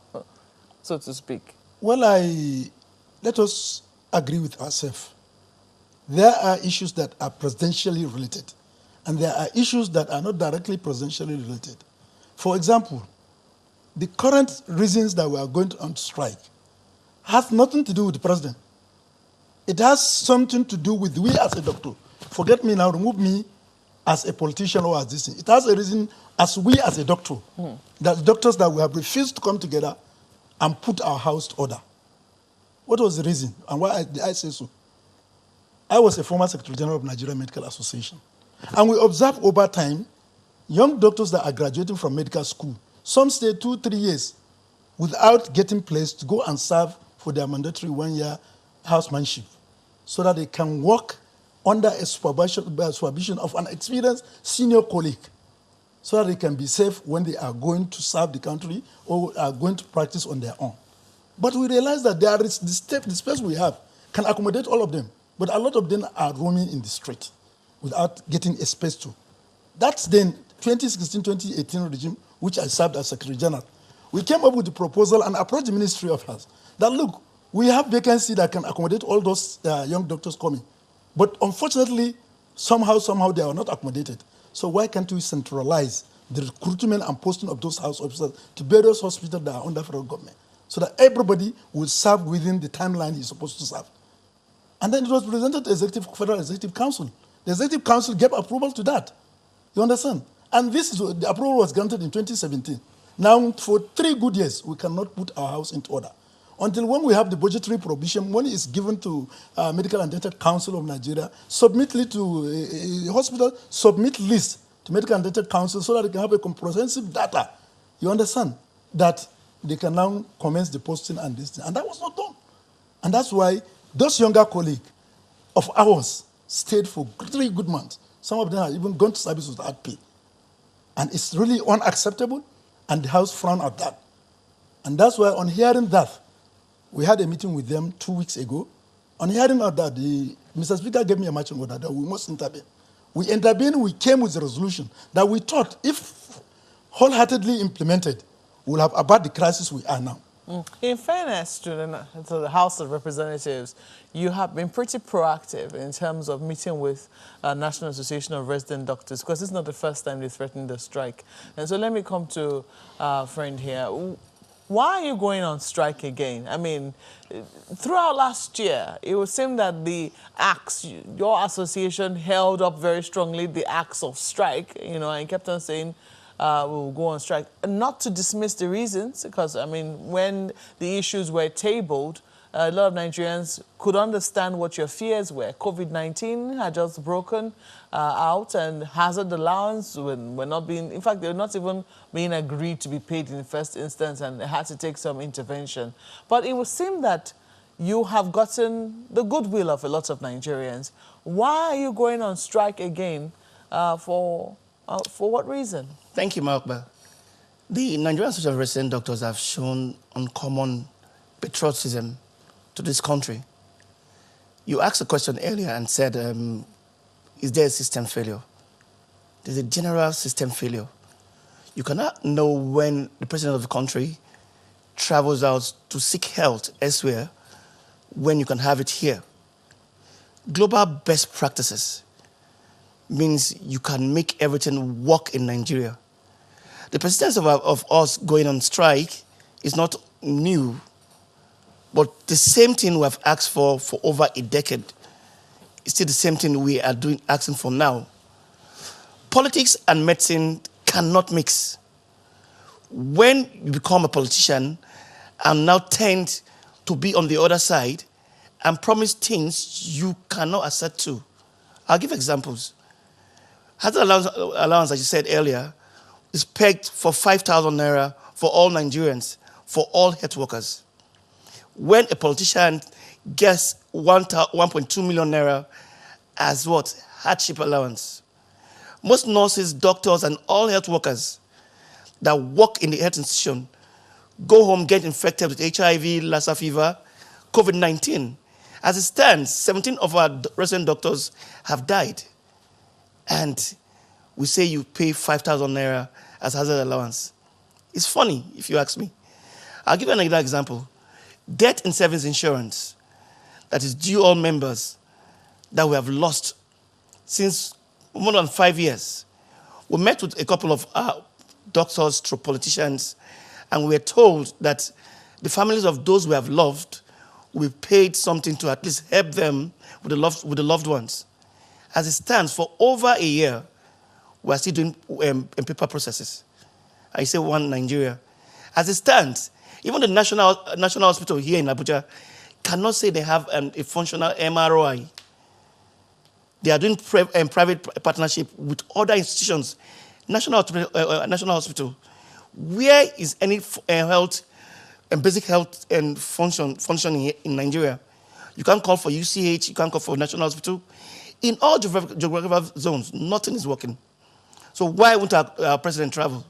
so to speak. Well, let us agree with ourselves. There are issues that are presidentially related, and there are issues that are not directly presidentially related. For example, the current reasons that we are going on strike has nothing to do with the president. It has something to do with we as a doctor. Forget me now, remove me as a politician or as this thing. It has a reason as we as a doctor, that doctors that we have refused to come together and put our house to order. What was the reason and why did I say so? I was a former Secretary General of Nigerian Medical Association. And we observed over time, young doctors that are graduating from medical school, some stay 2-3 years without getting placed to go and serve for their mandatory 1-year housemanship so that they can work under a supervision of an experienced senior colleague so that they can be safe when they are going to serve the country or are going to practice on their own. But we realize that there is the space we have can accommodate all of them, but a lot of them are roaming in the street without getting a space to. That's then 2016-2018 regime, which I served as Secretary General. We came up with the proposal and approached the Ministry of Health that, look, we have vacancy that can accommodate all those young doctors coming. But unfortunately, somehow they are not accommodated. So why can't we centralize the recruitment and posting of those house officers to various hospitals that are under federal government so that everybody will serve within the timeline he's supposed to serve? And then it was presented to Federal Executive Council. The Executive Council gave approval to that. You understand? And the approval was granted in 2017. Now, for 3 good years, we cannot put our house into order. Until when we have the budgetary provision, money is given to Medical and Dental Council of Nigeria, submit it to a hospital, submit list to Medical and Dental Council so that they can have a comprehensive data. You understand? That they can now commence the posting and this thing. And that was not done. And that's why those younger colleagues of ours stayed for 3 good months. Some of them have even gone to service without pay. And it's really unacceptable, and the House frowned at that. And that's why on hearing that, we had a meeting with them 2 weeks ago. On hearing of that, Mr. Speaker gave me a marching order that we must intervene. We intervened, we came with a resolution that we thought, if wholeheartedly implemented, we'll have about the crisis we are now. In fairness to the House of Representatives, you have been pretty proactive in terms of meeting with National Association of Resident Doctors, because this is not the first time they threatened the strike. And so let me come to our friend here. Why are you going on strike again? I mean, throughout last year, it would seem that the acts, your association held up very strongly the acts of strike, you know, and kept on saying, will go on strike. Not to dismiss the reasons, because, I mean, when the issues were tabled, a lot of Nigerians could understand what your fears were. COVID-19 had just broken out, and hazard allowance were not being, in fact, they were not even being agreed to be paid in the first instance, and they had to take some intervention. But it would seem that you have gotten the goodwill of a lot of Nigerians. Why are you going on strike again? For what reason? Thank you, Malkba. The Nigerian Association of Resident Doctors have shown uncommon patriotism to this country. You asked a question earlier and said, is there a system failure? There's a general system failure. You cannot know when the president of the country travels out to seek health elsewhere when you can have it here. Global best practices means you can make everything work in Nigeria. The persistence of us going on strike is not new, but the same thing we have asked for over a decade is still the same thing we are asking for now. Politics and medicine cannot mix. When you become a politician and now tend to be on the other side and promise things you cannot accept to. I'll give examples. Hazard allowance, as you said earlier, is pegged for 5,000 naira for all Nigerians, for all health workers. When a politician gets 1.2 million naira as what? Hardship allowance. Most nurses, doctors, and all health workers that work in the health institution go home, get infected with HIV, Lassa fever, COVID-19. As it stands, 17 of our resident doctors have died. And we say you pay 5,000 naira as hazard allowance. It's funny, if you ask me. I'll give you another example. Death in service insurance that is due all members that we have lost since more than 5 years. We met with a couple of doctors, through politicians, and we were told that the families of those we have loved, we paid something to at least help them with the loved ones. As it stands, for over a year, we are still doing paper processes. I say one Nigeria. As it stands, even the national hospital here in Abuja cannot say they have a functional MRI. They are doing private partnership with other institutions. National hospital. Where is any health and basic health and functioning in Nigeria? You can't call for UCH, you can't call for National Hospital. In all geographical zones, nothing is working. So why won't our president travel?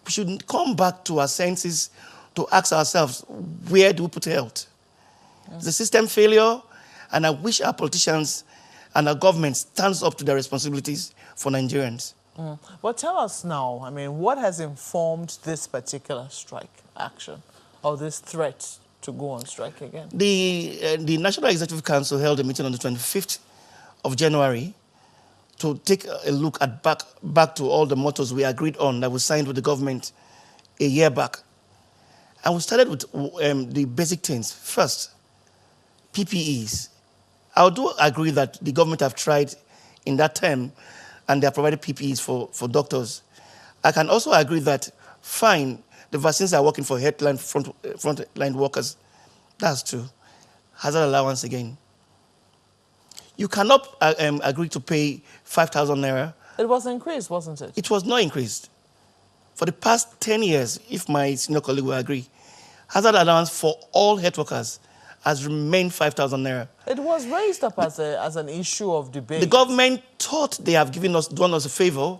We should come back to our senses to ask ourselves, where do we put health? It's a system failure, and I wish our politicians and our government stands up to their responsibilities for Nigerians. Well, tell us now, I mean, what has informed this particular strike action or this threat to go on strike again? The National Executive Council held a meeting on the 25th of January to take a look at back to all the mottos we agreed on that we signed with the government a year back. And we started with the basic things. First, PPEs. I do agree that the government have tried in that term and they have provided PPEs for doctors. I can also agree that, fine, the vaccines are working for frontline workers. That's true. Hazard allowance again. You cannot agree to pay 5,000 naira. It was increased, wasn't it? It was not increased. For the past 10 years, if my senior colleague will agree, hazard allowance for all health workers has remained 5,000 naira. It was raised up as an issue of debate. The government thought they have done us a favor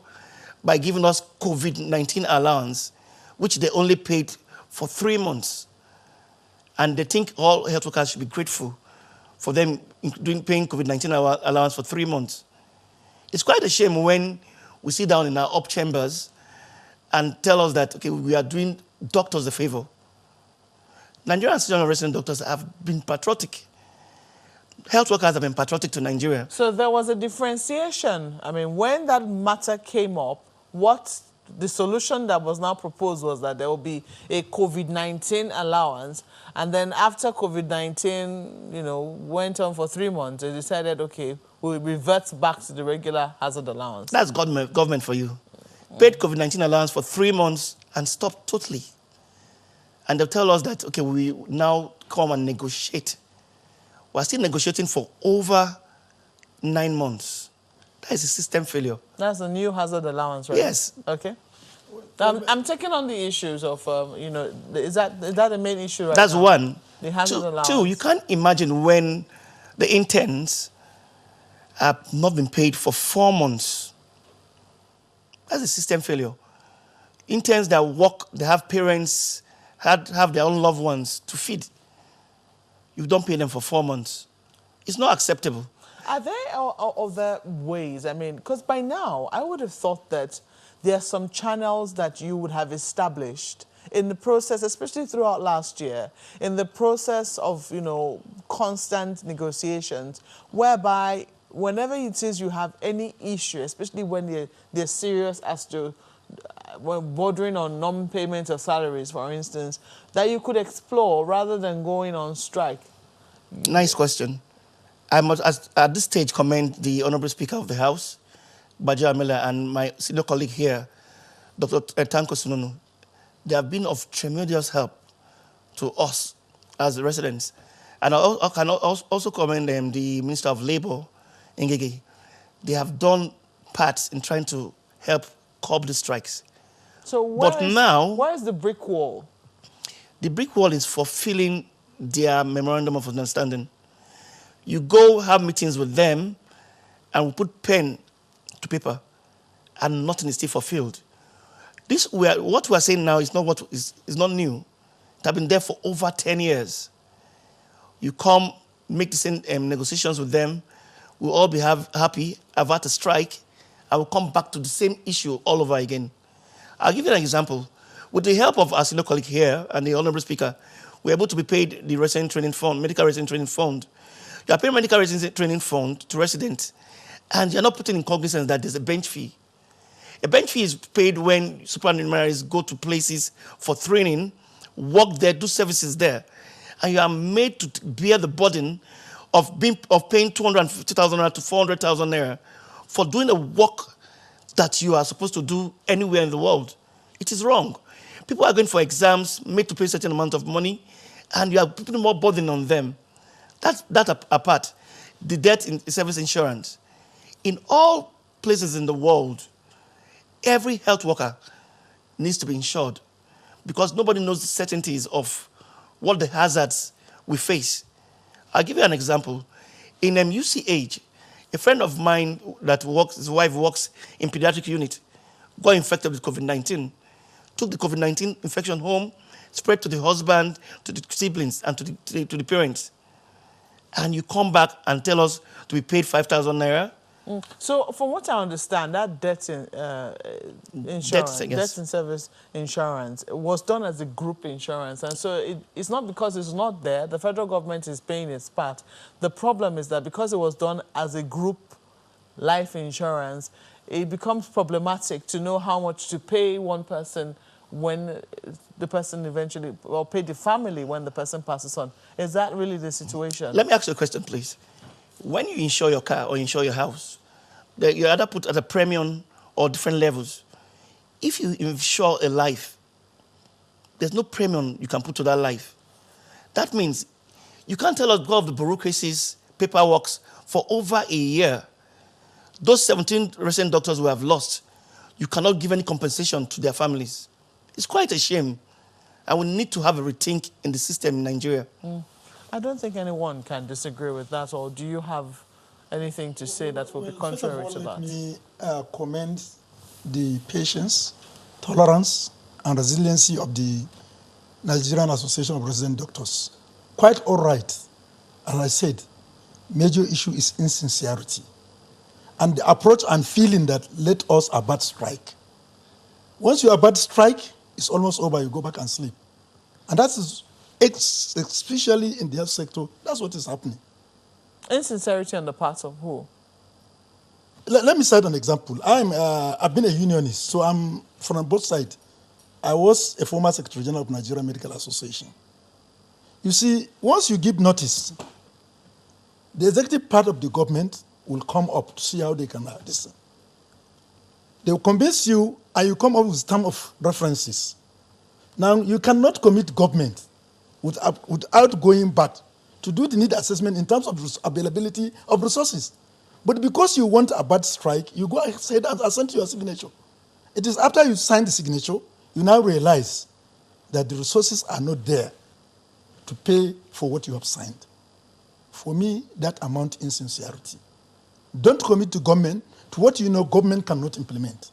by giving us COVID-19 allowance, which they only paid for 3 months. And they think all health workers should be grateful for them paying COVID-19 allowance for 3 months. It's quite a shame when we sit down in our up chambers and tell us that, okay, we are doing doctors a favor. Nigerian Association of Resident Doctors have been patriotic. Health workers have been patriotic to Nigeria. So there was a differentiation. I mean, when that matter came up, the solution that was now proposed was that there will be a COVID-19 allowance. And then after COVID-19, went on for 3 months, they decided, okay, we'll revert back to the regular hazard allowance. That's government for you. paid COVID-19 allowance for 3 months and stopped totally. And they'll tell us that, okay, we now come and negotiate. We're still negotiating for over 9 months. That is a system failure. That's a new hazard allowance, right? Yes. Okay. I'm taking on the issues of, you know, is that the main issue right That's now? one. The hazard allowance. Two, you can't imagine when the interns have not been paid for 4 months. That's a system failure. Interns that work, they have parents, have their own loved ones to feed. You don't pay them for 4 months. It's not acceptable. Are there other ways? I mean, because by now, I would have thought that there are some channels that you would have established in the process, especially throughout last year, in the process of, you know, constant negotiations, whereby whenever it is you have any issue, especially when they're serious as to bordering on non-payment of salaries, for instance, that you could explore rather than going on strike? Nice question. I must, at this stage, commend the Honorable Speaker of the House, Baja Amela, and my senior colleague here, Dr. Tanko Sununu. They have been of tremendous help to us as residents. And I can also commend them, the Minister of Labour, Ngege. They have done parts in trying to help curb the strikes. So where is the brick wall? The brick wall is fulfilling their memorandum of understanding. You go have meetings with them, and we put pen to paper, and nothing is still fulfilled. What we are saying now is not new. It has been there for over 10 years. You come, make the same negotiations with them, we'll all be happy, avert a strike, and we'll come back to the same issue all over again. I'll give you an example. With the help of our senior colleague here and the Honorable Speaker, we're able to be paid the resident training fund, medical resident training fund. You are paying medical resident training fund to residents, and you're not putting in cognizance that there's a bench fee. A bench fee is paid when supernumeraries go to places for training, work there, do services there, and you are made to bear the burden of paying 250,000 naira to 400,000 naira for doing a work that you are supposed to do anywhere in the world. It is wrong. People are going for exams, made to pay a certain amount of money, and you are putting more burden on them. That apart, the debt in service insurance. In all places in the world, every health worker needs to be insured because nobody knows the certainties of what the hazards we face. I'll give you an example. In UCH, a friend of mine his wife works in pediatric unit, got infected with COVID-19, took the COVID-19 infection home, spread to the husband, to the siblings, and to the parents. And you come back and tell us to be paid 5,000 naira. So, from what I understand, that debt insurance, debt in service insurance, was done as a group insurance. And so it's not because it's not there, the federal government is paying its part. The problem is that because it was done as a group life insurance, it becomes problematic to know how much to pay one person when the person eventually, or pay the family when the person passes on. Is that really the situation? Let me ask you a question, please. When you insure your car or insure your house, you either put at a premium or different levels. If you insure a life, there's no premium you can put to that life. That means you can't tell us because of the bureaucracies, paperwork for over a year. Those 17 resident doctors we have lost, you cannot give any compensation to their families. It's quite a shame. And we need to have a rethink in the system in Nigeria. I don't think anyone can disagree with that, or do you have anything to say that will be contrary to that? Let me commend the patience, tolerance, and resiliency of the Nigerian Association of Resident Doctors. Quite all right. As I said, major issue is insincerity. And the approach and feeling that let us abort strike. Once you abort strike, it's almost over, you go back and sleep. And that is, especially in the health sector, that's what is happening. Insincerity on the part of who? Let me cite an example. I've been a unionist, so I'm from both sides. I was a former Secretary General of Nigerian Medical Association. You see, once you give notice, the executive part of the government will come up to see how they can listen. They will convince you and you come up with term of references. Now, you cannot commit government without going back to do the need assessment in terms of availability of resources. But because you want a bad strike, you go ahead and assent your signature. It is after you sign the signature, you now realize that the resources are not there to pay for what you have signed. For me, that amounts insincerity. Don't commit to government to what you know government cannot implement.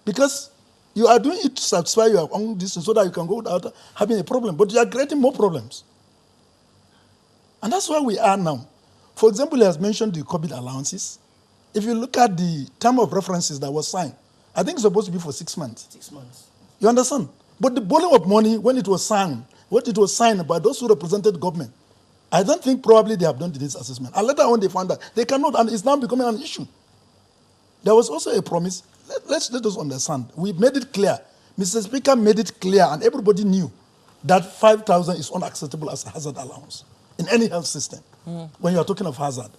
Because you are doing it to satisfy your own distance so that you can go without having a problem, but you are creating more problems. And that's where we are now. For example, he has mentioned the COVID allowances. If you look at the term of references that was signed, I think it's supposed to be for 6 months. 6 months. You understand? But the volume of money, when it was signed, what it was signed by those who represented government, I don't think probably they have done this assessment. And later on they found that they cannot, and it's now becoming an issue. There was also a promise. Let us understand. We made it clear. Mr. Speaker made it clear, and everybody knew that 5,000 is unacceptable as a hazard allowance in any health system when you are talking of hazard.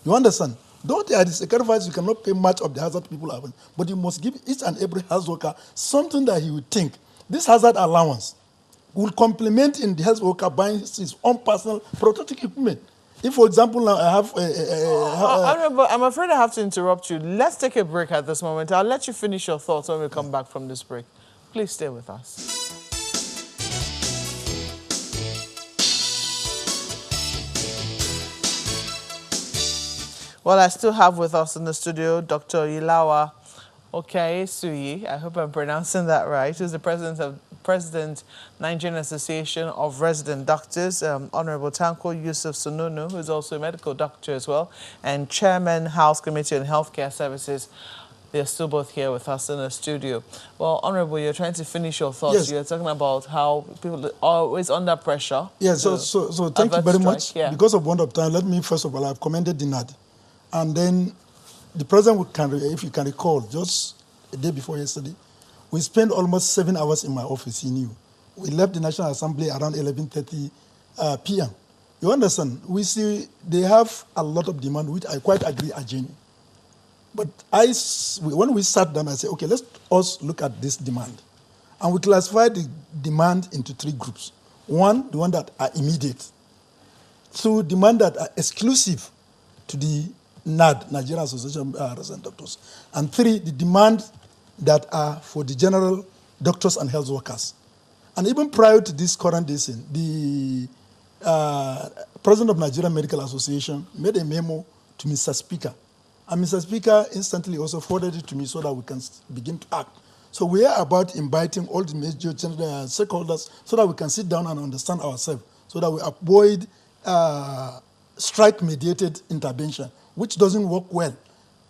You understand? Though there is a sacrifice, you cannot pay much of the hazard people have, but you must give each and every health worker something that he would think this hazard allowance will complement in the health worker buying his own personal protective equipment. If, for example, now I have I'm afraid I have to interrupt you. Let's take a break at this moment. I'll let you finish your thoughts when we come back from this break. Please stay with us. Well, I still have with us in the studio Dr. Ilawa Suyi. I hope I'm pronouncing that right. Who's the President Nigerian Association of Resident Doctors, Honorable Tanko Yusuf Sununu, who is also a medical doctor as well, and Chairman House Committee on Healthcare Services. They're still both here with us in the studio. Well, Honorable, you're trying to finish your thoughts. Yes. You're talking about how people are always under pressure. Yes, so thank you very much. Yeah. Because of want of time, let me first of all, I've commended the NAD. And then the President, if you can recall, just a day before yesterday, we spent almost 7 hours in my office, he knew. We left the National Assembly around 11:30 p.m. You understand? We see they have a lot of demand, which I quite agree are genuine. But when we sat down, I said, okay, let's us look at this demand. And we classified the demand into 3 groups. 1, the one that are immediate. 2, demand that are exclusive to the NAD, Nigerian Association of Resident Doctors. And 3, the demand that are for the general doctors and health workers. And even prior to this current decision, the President of Nigerian Medical Association made a memo to Mr. Speaker. And Mr. Speaker instantly also forwarded it to me so that we can begin to act. So we are about inviting all the major stakeholders so that we can sit down and understand ourselves, so that we avoid strike-mediated intervention, which doesn't work well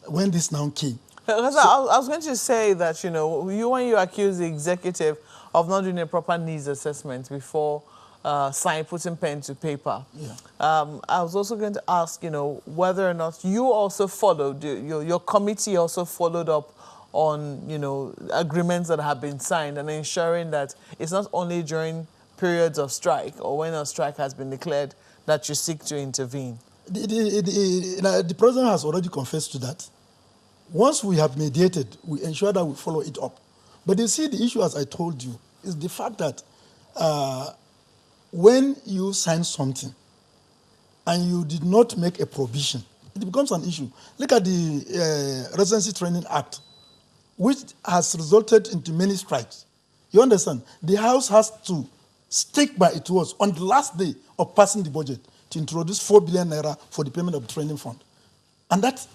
when this now came. Because I was going to say that, when you accuse the executive of not doing a proper needs assessment before putting pen to paper, I was also going to ask, whether or not you also followed, your committee also followed up on, agreements that have been signed and ensuring that it's not only during periods of strike or when a strike has been declared that you seek to intervene. The President has already confessed to that. Once we have mediated, we ensure that we follow it up. But you see, the issue, as I told you, is the fact that when you sign something and you did not make a provision, it becomes an issue. Look at the Residency Training Act, which has resulted into many strikes. You understand? The House has to stick by its words on the last day of passing the budget to introduce 4 billion naira for the payment of the training fund. And that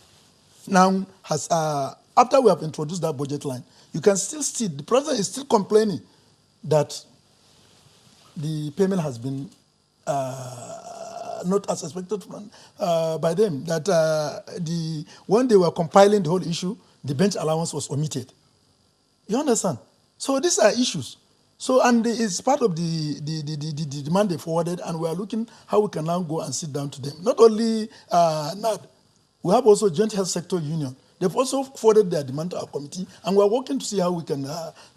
now has, after we have introduced that budget line, you can still see the President is still complaining that the payment has been not as expected by them, that when they were compiling the whole issue, the bench allowance was omitted. You understand? So these are issues. So, and it's part of the demand they forwarded, and we are looking how we can now go and sit down to them. Not only NAD, we have also Joint Health Sector Union. They've also forwarded their demand to our committee, and we're working to see how we can,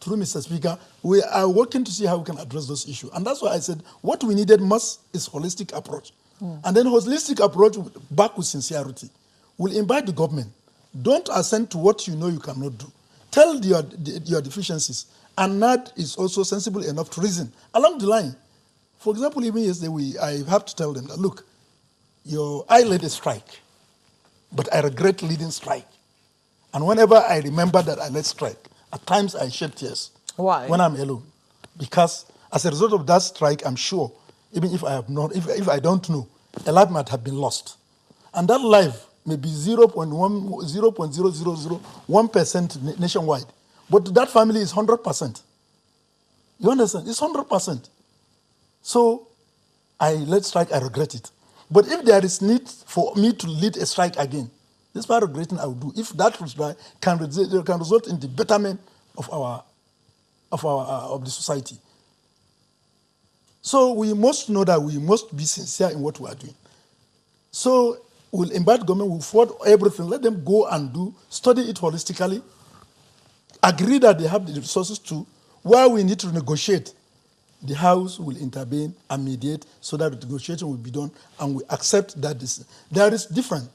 through Mr. Speaker, we are working to see how we can address those issues. And that's why I said what we needed most is holistic approach. And then holistic approach back with sincerity. We'll invite the government. Don't assent to what you know you cannot do. Tell your deficiencies. And NAD is also sensible enough to reason along the line. For example, even yesterday, I have to tell them that, look, I led a strike, but I regret leading strike. And whenever I remember that I led strike, at times I shed tears. Why? When I'm alone. Because as a result of that strike, I'm sure, even if I have not, if I don't know, a life might have been lost. And that life may be 0.0001% nationwide. But to that family is 100%. You understand? It's 100%. So I led strike, I regret it. But if there is need for me to lead a strike again, this part of regretting I will do. If that can result in the betterment of the society. So we must know that we must be sincere in what we are doing. So we'll invite government, we'll forward everything, let them go and study it holistically, agree that they have the resources to, where we need to negotiate, the House will intervene and mediate so that the negotiation will be done, and we accept that there is different.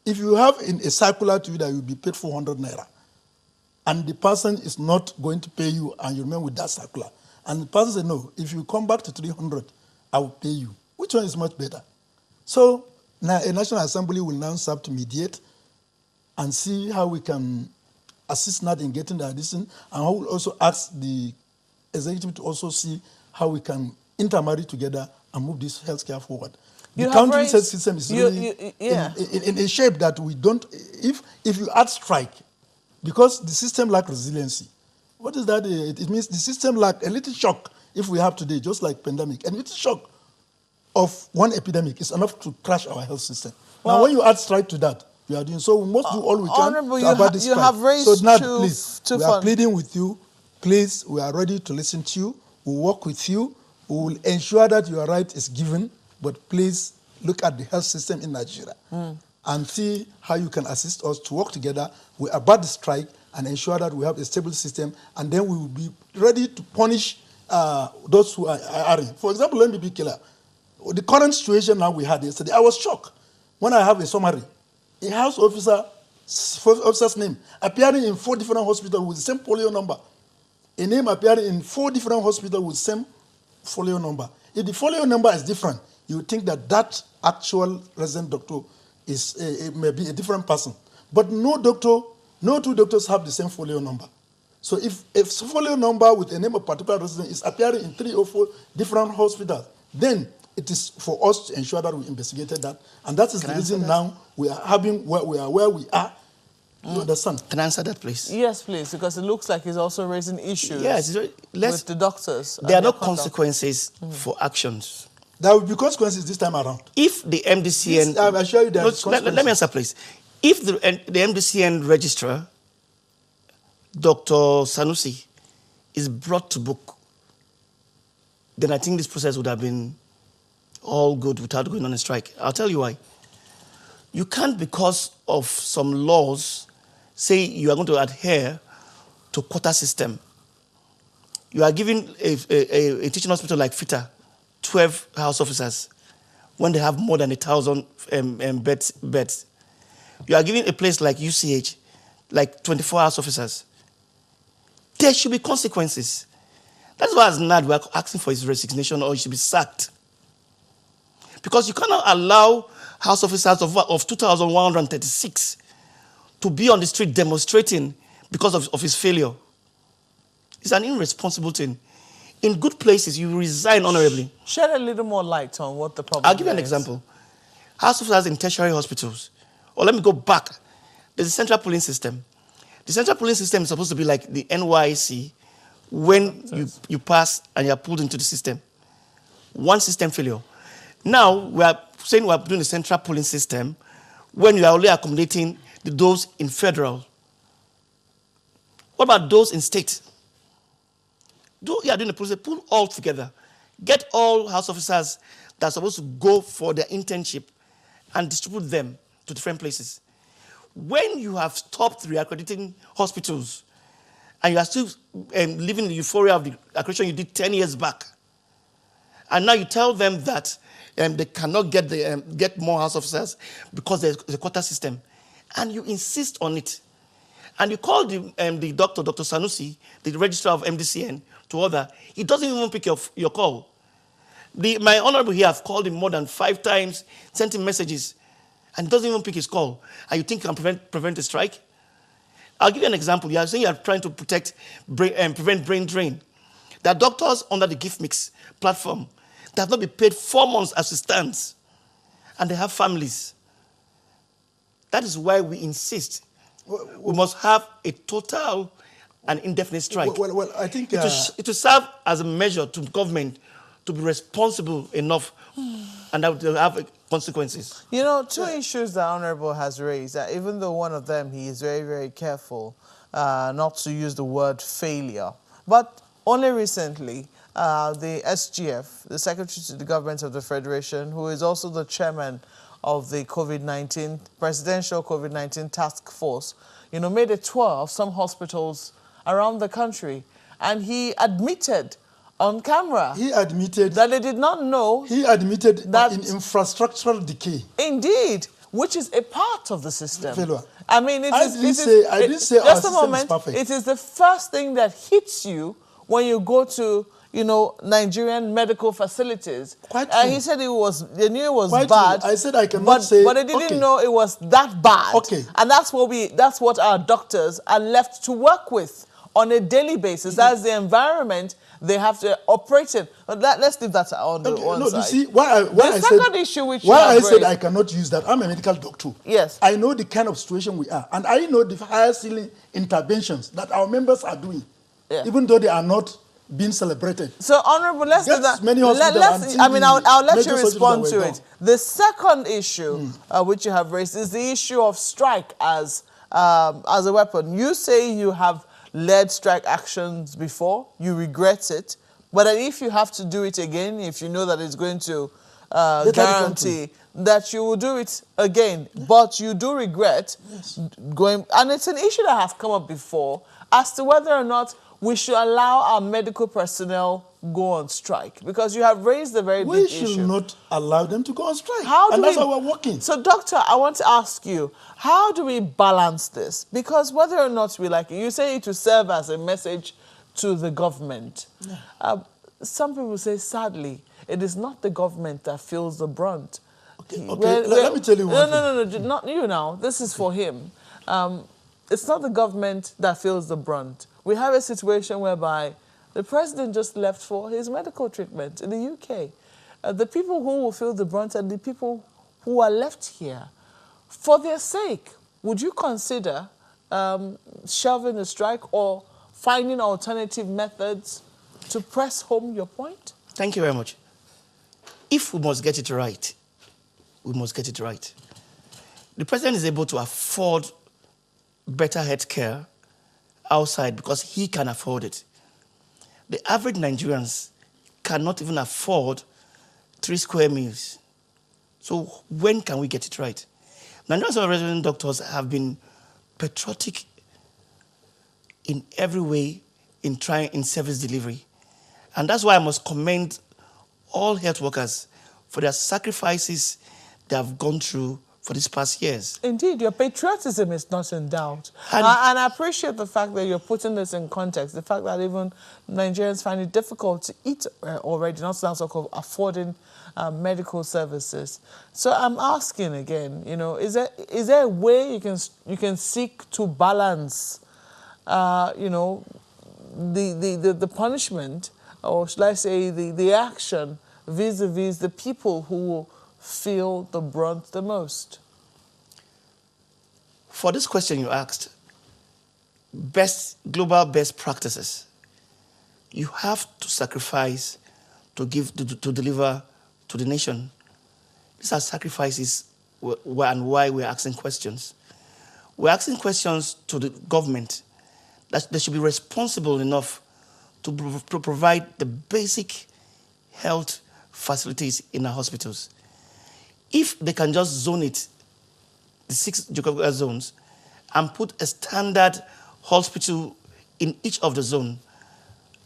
If you have in a circular to you that you will be paid 400 naira, and the person is not going to pay you, and you remain with that circular, and the person says, no, if you come back to 300, I will pay you. Which one is much better? So now a National Assembly will now serve to mediate and see how we can assist NAD in getting the addition, and I will also ask the executive to also see how we can intermarry together and move this healthcare forward. The country health system is really in a shape that we don't, if you add strike, because the system lacks resiliency. What is that? It means the system lacks a little shock, if we have today, just like pandemic, a little shock of one epidemic is enough to crash our health system. Well, now when you add strike to that, we are doing, so we must do all we can to avoid this strike. So now, please, we are pleading with you, please, we are ready to listen to you, we'll work with you, we will ensure that your right is given, but please look at the health system in Nigeria and see how you can assist us to work together. We abort the strike and ensure that we have a stable system, and then we will be ready to punish those who are erring. For example, let me be clear. The current situation now we had yesterday, I was shocked when I have a summary. A house officer's name appearing in 4 different hospitals with the same folio number. A name appearing in 4 different hospitals with the same folio number. If the folio number is different, you would think that that actual resident doctor is maybe a different person. But no two doctors have the same folio number. So if a folio number with a name of particular resident is appearing in 3 or 4 different hospitals, then it is for us to ensure that we investigated that. And that is the reason now we are having where we are. You understand? Can I answer that, please? Yes, please, because it looks like it's also raising issues with the doctors. There are no consequences for actions. There will be consequences this time around. If the MDCN... I assure you there are consequences. Let me answer, please. If the MDCN registrar, Dr. Sanusi, is brought to book, then I think this process would have been all good without going on a strike. I'll tell you why. You can't, because of some laws, say you are going to adhere to quota system. You are giving a teaching hospital like FITA 12 house officers when they have more than 1,000 beds. You are giving a place like UCH like 24 house officers. There should be consequences. That's why as NAD we are asking for his resignation, or he should be sacked. Because you cannot allow house officers of 2,136 to be on the street demonstrating because of his failure. It's an irresponsible thing. In good places, you resign honorably. Shed a little more light on what the problem is. I'll give you an example. House officers in tertiary hospitals. Or let me go back. There's a central polling system. The central polling system is supposed to be like the NYC when you pass and you are pulled into the system. One system failure. Now, we are saying we are doing a central polling system when you are only accommodating those in federal. What about those in state? You are doing a process, pull all together. Get all house officers that are supposed to go for their internship and distribute them to different places. When you have stopped reaccrediting hospitals and you are still living in the euphoria of the accreditation you did 10 years back, and now you tell them that they cannot get more house officers because there's a quota system, and you insist on it, and you call the doctor, Dr. Sanusi, the registrar of MDCN, to order, he doesn't even pick your call. My honorable here, I've called him more than 5 times, sent him messages, and he doesn't even pick his call. And you think you can prevent a strike? I'll give you an example. You are saying you are trying to prevent brain drain. There are doctors under the gift mix platform that have not been paid 4 months as it stands, and they have families. That is why we insist we must have a total and indefinite strike. Well, I think it will serve as a measure to government to be responsible enough, and that will have consequences. You know, 2 issues that Honorable has raised, even though one of them he is very, very careful not to use the word failure. But only recently, the SGF, the Secretary to the Government of the Federation, who is also the chairman of the COVID-19, Presidential COVID-19 Task Force, you know, made a tour of some hospitals around the country. And he admitted on camera. He admitted that they did not know. He admitted that in infrastructural decay. Indeed, which is a part of the system. Failure. I mean, I didn't say just our a moment. system is perfect. It is the first thing that hits you when you go to, you know, Nigerian medical facilities. Quite true. He said they knew it was Quite bad. True. I said I cannot say. But they didn't know it was that bad. Okay. And that's what our doctors are left to work with on a daily basis. That's the environment they have to operate in. But let's leave that on the one side. You see, why I said I cannot use that. I'm a medical doctor. Yes. I know the kind of situation we are. And I know the higher ceiling interventions that our members are doing, even though they are not being celebrated. So, Honorable, let's do that. Many hospitals I'll let you respond to it. The second issue which you have raised is the issue of strike as a weapon. You say you have led strike actions before, you regret it, but that if you have to do it again, if you know that it's going to guarantee that you will do it again, but you do regret going, and it's an issue that has come up before, as to whether or not we should allow our medical personnel go on strike, because you have raised a very big issue. We should not allow them to go on strike. That's how we're working. So, Doctor, I want to ask you, how do we balance this? Because whether or not we like it, you say it to serve as a message to the government. Yeah. Some people say, sadly, it is not the government that feels the brunt. Okay. Let me tell you one thing. No, not you now. This is for him. It's not the government that feels the brunt. We have a situation whereby the president just left for his medical treatment in the UK. The people who will feel the brunt are the people who are left here. For their sake, would you consider shelving the strike or finding alternative methods to press home your point? Thank you very much. If we must get it right, we must get it right. The president is able to afford better health care outside because he can afford it. The average Nigerians cannot even afford 3 square meals. So when can we get it right? Nigerian resident doctors have been patriotic in every way in service delivery. And that's why I must commend all health workers for their sacrifices they have gone through for these past years. Indeed, your patriotism is not in doubt. And I appreciate the fact that you're putting this in context, the fact that even Nigerians find it difficult to eat already, not to talk of affording medical services. So I'm asking again, you know, is there a way you can seek to balance, you know, the punishment, or should I say the action vis-a-vis the people who feel the brunt the most? For this question you asked, global best practices, you have to sacrifice to deliver to the nation. These are sacrifices and why we're asking questions. We're asking questions to the government that they should be responsible enough to provide the basic health facilities in our hospitals. If they can just zone it, the 6 geographical zones, and put a standard hospital in each of the zones,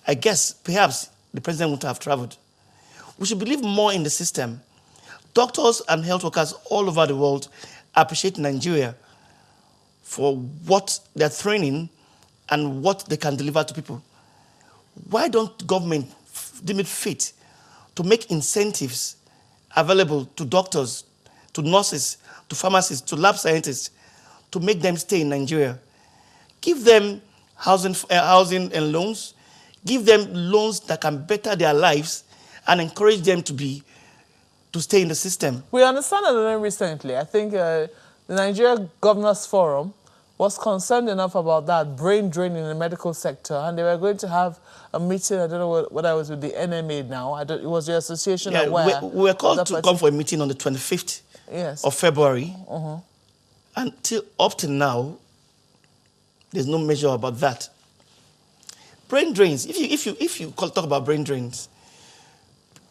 I guess perhaps the president would have traveled. We should believe more in the system. Doctors and health workers all over the world appreciate Nigeria for what they're training and what they can deliver to people. Why don't government deem it fit to make incentives available to doctors, to nurses, to pharmacists, to lab scientists, to make them stay in Nigeria? Give them housing and loans. Give them loans that can better their lives and encourage them to stay in the system. We understand that recently, I think the Nigeria Governors Forum was concerned enough about that brain drain in the medical sector, and they were going to have a meeting. I don't know what I was with the NMA now. It was the association. Yeah, aware. we were called to come for a meeting on the 25th of February. Up till now, there's no measure about that. Brain drains. If you talk about brain drains,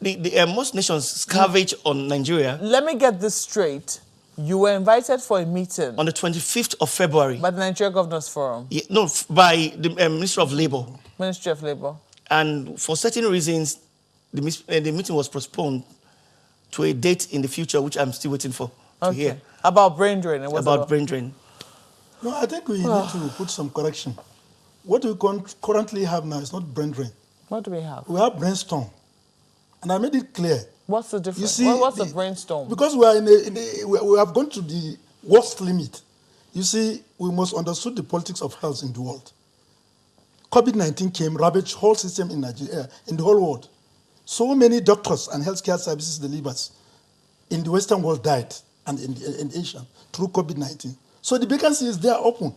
most nations scavenge on Nigeria. Let me get this straight. You were invited for a meeting on the 25th of February by the Nigeria Governors Forum. Yeah, no, by the Ministry of Labour. Ministry of Labour. And for certain reasons, the meeting was postponed to a date in the future, which I'm still waiting for to hear. About brain drain. About brain drain. No, I think we need to put some correction. What we currently have now is not brain drain. What do we have? We have brainstorm. And I made it clear. What's the difference? You see, what's the brainstorm? Because we are we have gone to the worst limit. You see, we must understand the politics of health in the world. COVID-19 came, ravaged whole system in Nigeria, in the whole world. So many doctors and healthcare services deliverers in the Western world died, and in Asia, through COVID-19. So the vacancy is there open.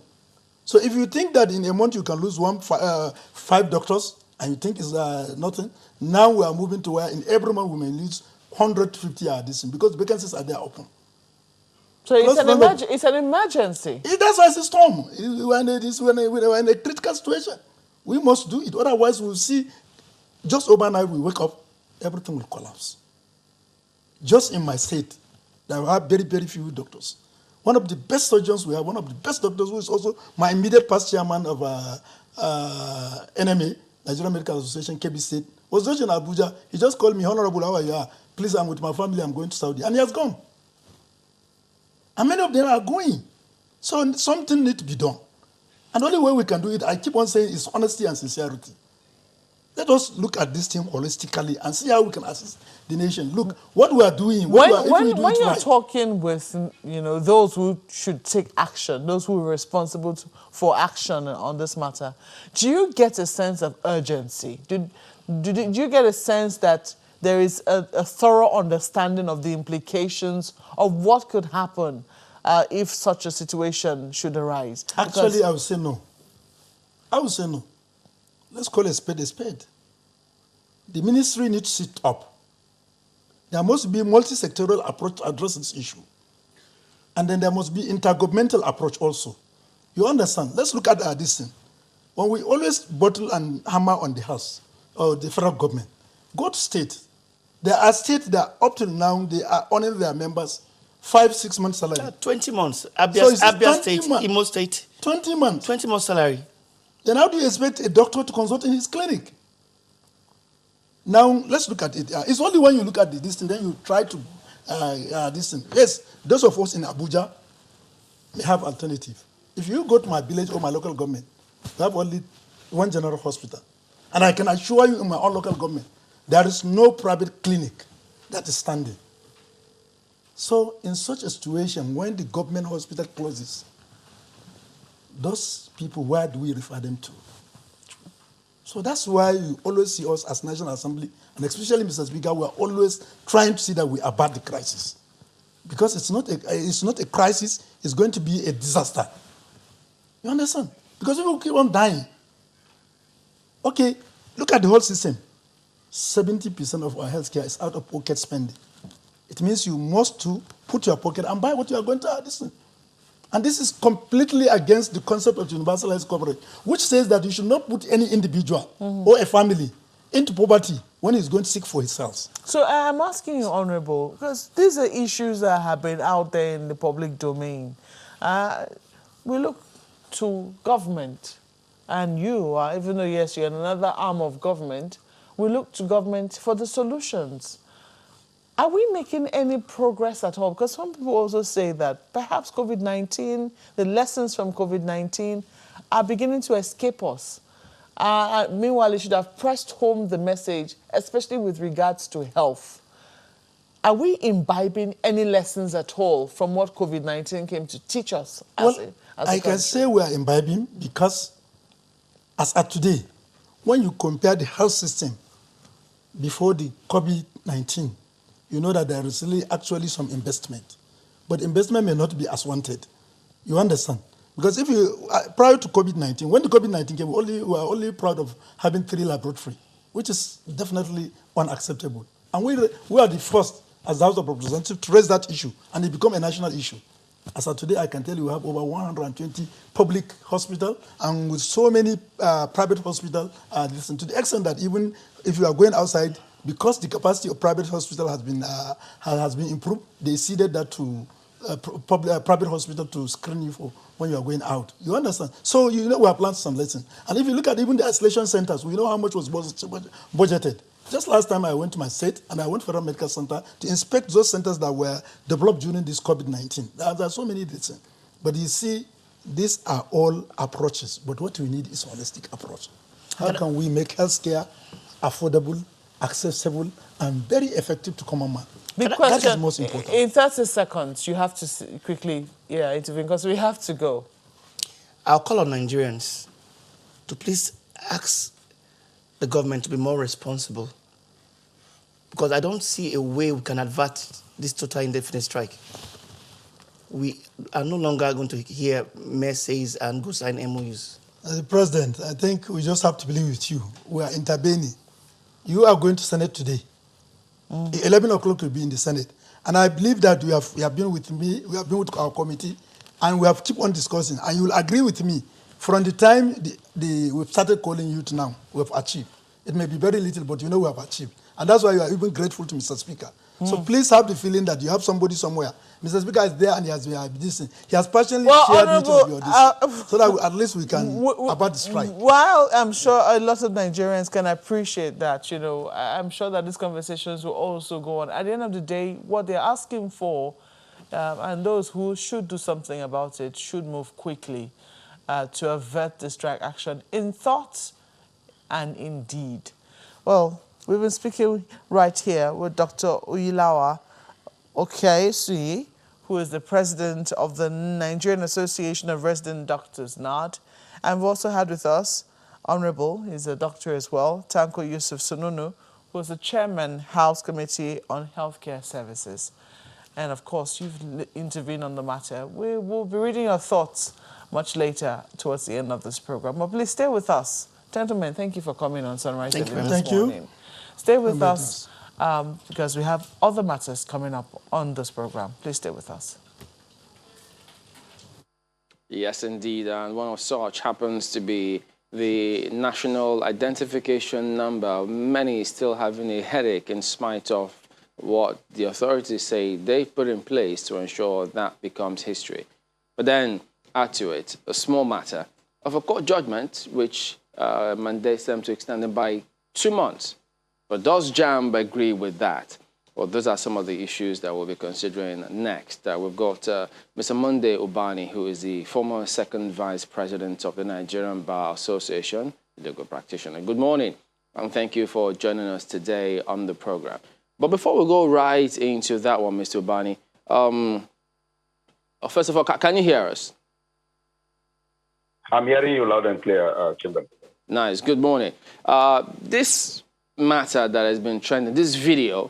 So if you think that in a month you can lose 5 doctors, and you think it's nothing, now we are moving to where in every month we may lose 150 because vacancies are there open. So it's an emergency. That's why it's a storm. We're in a critical situation. We must do it. Otherwise, we'll see, just overnight we wake up, everything will collapse. Just in my state, there are very, very few doctors. One of the best surgeons we have, one of the best doctors, who is also my immediate past chairman of NMA, Nigerian Medical Association, KB State, was just in Abuja. He just called me, "Honorable, how are you? Please, I'm with my family, I'm going to Saudi." And he has gone. And many of them are going. So something needs to be done. And the only way we can do it, I keep on saying, is honesty and sincerity. Let us look at this thing holistically and see how we can assist the nation. Look, what we are doing, when you're talking with those who should take action, those who are responsible for action on this matter, do you get a sense of urgency? Do you get a sense that there is a thorough understanding of the implications of what could happen if such a situation should arise? Actually, I would say no. I would say no. Let's call a spade a spade. The ministry needs to sit up. There must be a multi-sectoral approach to address this issue. And then there must be intergovernmental approach also. You understand? Let's look at this thing. When we always bottle and hammer on the house, or the federal government, go to state. There are states that up till now, they are honoring their members 5-6 months salary. 20 months. Abia State, Imo State. 20 months. 20 months salary. Then how do you expect a doctor to consult in his clinic? Now, let's look at it. It's only when you look at this thing, then you try to, this thing. Yes, those of us in Abuja may have alternative. If you go to my village or my local government, we have only one general hospital. And I can assure you in my own local government, there is no private clinic that is standing. So in such a situation, when the government hospital closes, those people, where do we refer them to? So that's why you always see us as National Assembly, and especially Mr. Speaker, we are always trying to see that we abate the crisis. Because it's not a crisis, it's going to be a disaster. You understand? Because people keep on dying. Okay, look at the whole system. 70% of our healthcare is out of pocket spending. It means you must put your pocket and buy what you are going to listen. And this is completely against the concept of universal health coverage, which says that you should not put any individual or a family into poverty when he's going to seek for his health. So I'm asking you, Honorable, because these are issues that have been out there in the public domain. We look to government, and you, even though, yes, you're another arm of government, we look to government for the solutions. Are we making any progress at all? Because some people also say that perhaps COVID-19, the lessons from COVID-19 are beginning to escape us. Meanwhile, it should have pressed home the message, especially with regards to health. Are we imbibing any lessons at all from what COVID-19 came to teach us as a I can say we are imbibing because as at today, when you compare the health system before the COVID-19, you know that there is really actually some investment. But investment may not be as wanted. You understand? Because if you, prior to COVID-19, when the COVID-19 came, we were only proud of having 3 laboratories, which is definitely unacceptable. And we are the first, as the House of Representatives, to raise that issue, and it became a national issue. As of today, I can tell you we have over 120 public hospitals, and with so many private hospitals, listen, to the extent that even if you are going outside, because the capacity of private hospital has been improved, they ceded that to private hospital to screen you for when you are going out. You understand? So you know we have learned some lessons. And if you look at even the isolation centers, we know how much was budgeted. Just last time I went to my state and I went to Federal Medical Center to inspect those centers that were developed during this COVID-19. There are so many things. But you see, these are all approaches. But what we need is a holistic approach. How can we make healthcare affordable, accessible, and very effective to common man? That is most important. In 30 seconds, you have to quickly intervene because we have to go. I'll call on Nigerians to please ask the government to be more responsible, because I don't see a way we can avert this total indefinite strike. We are no longer going to hear messages and go sign MOUs. President, I think we just have to believe with you. We are intervening. You are going to Senate today. 11 o'clock will be in the Senate. And I believe that we have been with me, we have been with our committee, and we have keep on discussing. And you will agree with me, from the time we've started calling you to now, we have achieved. It may be very little, but you know we have achieved. And that's why you are even grateful to Mr. Speaker. So please have the feeling that you have somebody somewhere. Mr. Speaker is there and he has been listening. He has personally shared with your this, so that at least we can about the strike. While I'm sure a lot of Nigerians can appreciate that, I'm sure that these conversations will also go on. At the end of the day, what they're asking for, and those who should do something about it, should move quickly to avert the strike action in thought and in deed. Well, we've been speaking right here with Dr. Uyilawa Okeaisui, who is the president of the Nigerian Association of Resident Doctors, NARD. And we've also had with us Honorable, he's a doctor as well, Tanko Yusuf Sununu, who is the chairman, House Committee on Healthcare Services. And of course, you've intervened on the matter. We will be reading your thoughts much later towards the end of this program. But please stay with us. Gentlemen, thank you for coming on Sunrise TV this morning. Stay with us because we have other matters coming up on this program. Please stay with us. Yes, indeed. And one of such happens to be the national identification number. Many still having a headache in spite of what the authorities say they put in place to ensure that becomes history. But then add to it a small matter of a court judgment which mandates them to extend it by 2 months. But does JAMB agree with that? Well, those are some of the issues that we'll be considering next. We've got Mr. Monday Ubani, who is the former second vice president of the Nigerian Bar Association, legal practitioner. Good morning, and thank you for joining us today on the program. But before we go right into that one, Mr. Ubani, first of all, can you hear us? I'm hearing you loud and clear, Kimberly. Nice. Good morning. This matter that has been trending, this video,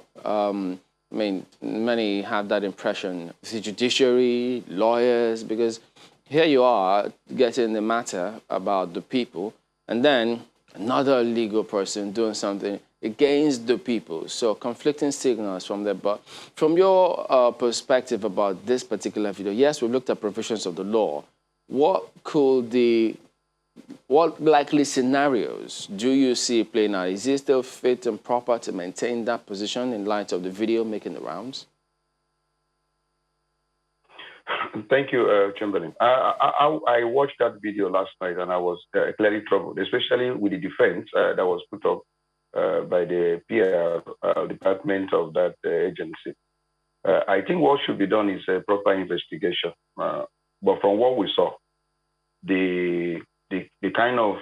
many have that impression, the judiciary, lawyers, because here you are getting the matter about the people, and then another legal person doing something against the people. So conflicting signals from there. But from your perspective about this particular video, yes, we've looked at provisions of the law. What likely scenarios do you see playing out? Is it still fit and proper to maintain that position in light of the video making the rounds? Thank you, Chamberlain. I watched that video last night and I was clearly troubled, especially with the defense that was put up by the PR department of that agency. I think what should be done is a proper investigation. But from what we saw, the kind of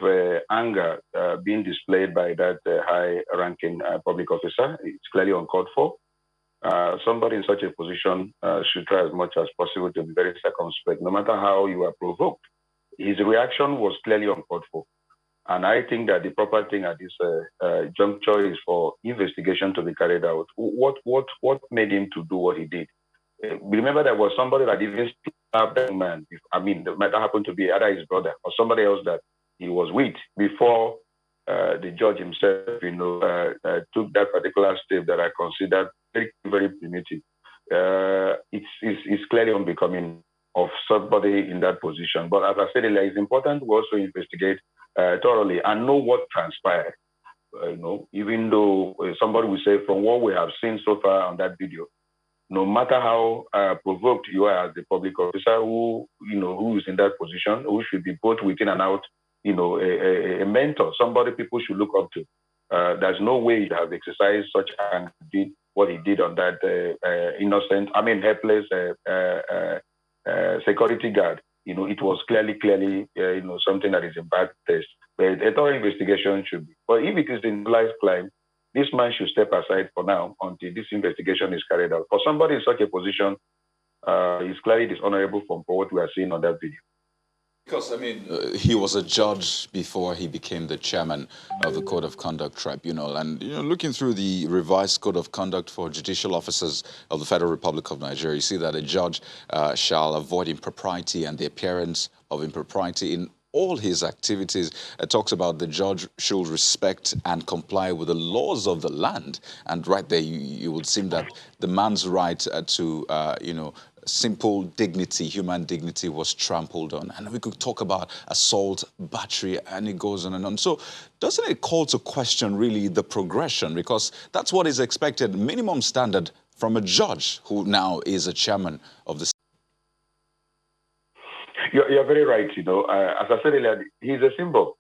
anger being displayed by that high-ranking public officer is clearly uncalled for. Somebody in such a position should try as much as possible to be very circumspect, no matter how you are provoked. His reaction was clearly uncalled for. And I think that the proper thing at this juncture is for investigation to be carried out. What made him to do what he did? Remember, there was somebody that even slapped that man. I mean, that might happen to be either his brother or somebody else that he was with before the judge himself, took that particular step that I considered very, very primitive. It's clearly unbecoming of somebody in that position. But as I said earlier, it's important to also investigate thoroughly and know what transpired. Even though somebody will say, from what we have seen so far on that video, no matter how provoked you are as the public officer who is in that position, who should be both within and out, a mentor, somebody people should look up to. There's no way you have exercised such anger, did what he did on that helpless security guard. It was clearly, something that is in bad taste. But a thorough investigation should be. But if it is in life crime, this man should step aside for now until this investigation is carried out. For somebody in such a position, it's clearly dishonorable from what we are seeing on that video. Because, he was a judge before he became the chairman of the Code of Conduct Tribunal. And, looking through the revised Code of Conduct for judicial officers of the Federal Republic of Nigeria, you see that a judge shall avoid impropriety and the appearance of impropriety in all his activities. It talks about the judge should respect and comply with the laws of the land. And right there, you would seem that the man's right to, simple dignity, human dignity was trampled on. And we could talk about assault, battery, and it goes on and on. So doesn't it call to question really the progression? Because that's what is expected, minimum standard from a judge who now is a chairman of the... You're very right. As I said earlier, he's a symbol.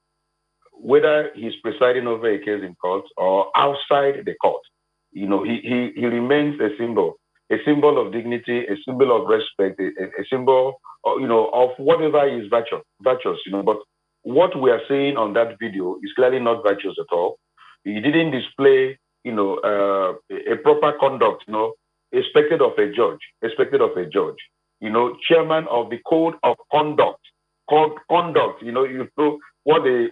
Whether he's presiding over a case in court or outside the court, he remains a symbol of dignity, a symbol of respect, a symbol, of whatever is virtuous. But what we are seeing on that video is clearly not virtuous at all. He didn't display, a proper conduct, expected of a judge. Chairman of the Code of Conduct. Conduct. What the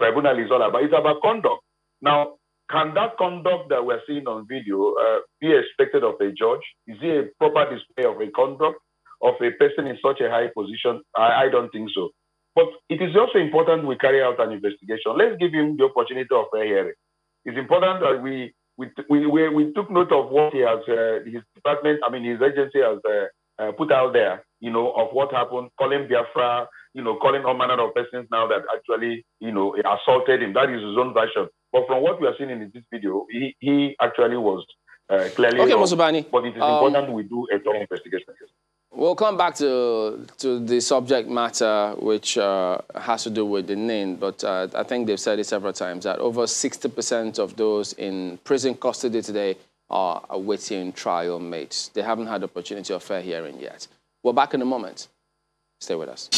tribunal is all about. It's about conduct. Now, can that conduct that we're seeing on video be expected of a judge? Is it a proper display of a conduct of a person in such a high position? I don't think so. But it is also important we carry out an investigation. Let's give him the opportunity of a hearing. It's important that we took note of what he has, his department, his agency has put out there, of what happened, calling Biafra, calling all manner of persons now that actually, assaulted him. That is his own version. But from what we are seeing in this video, he actually was clearly okay, wrong. Musubani. But it is important we do a thorough investigation. We'll come back to the subject matter, which has to do with the NIN, but I think they've said it several times that over 60% of those in prison custody today are awaiting trial mates. They haven't had the opportunity of fair hearing yet. We're back in a moment. Stay with us.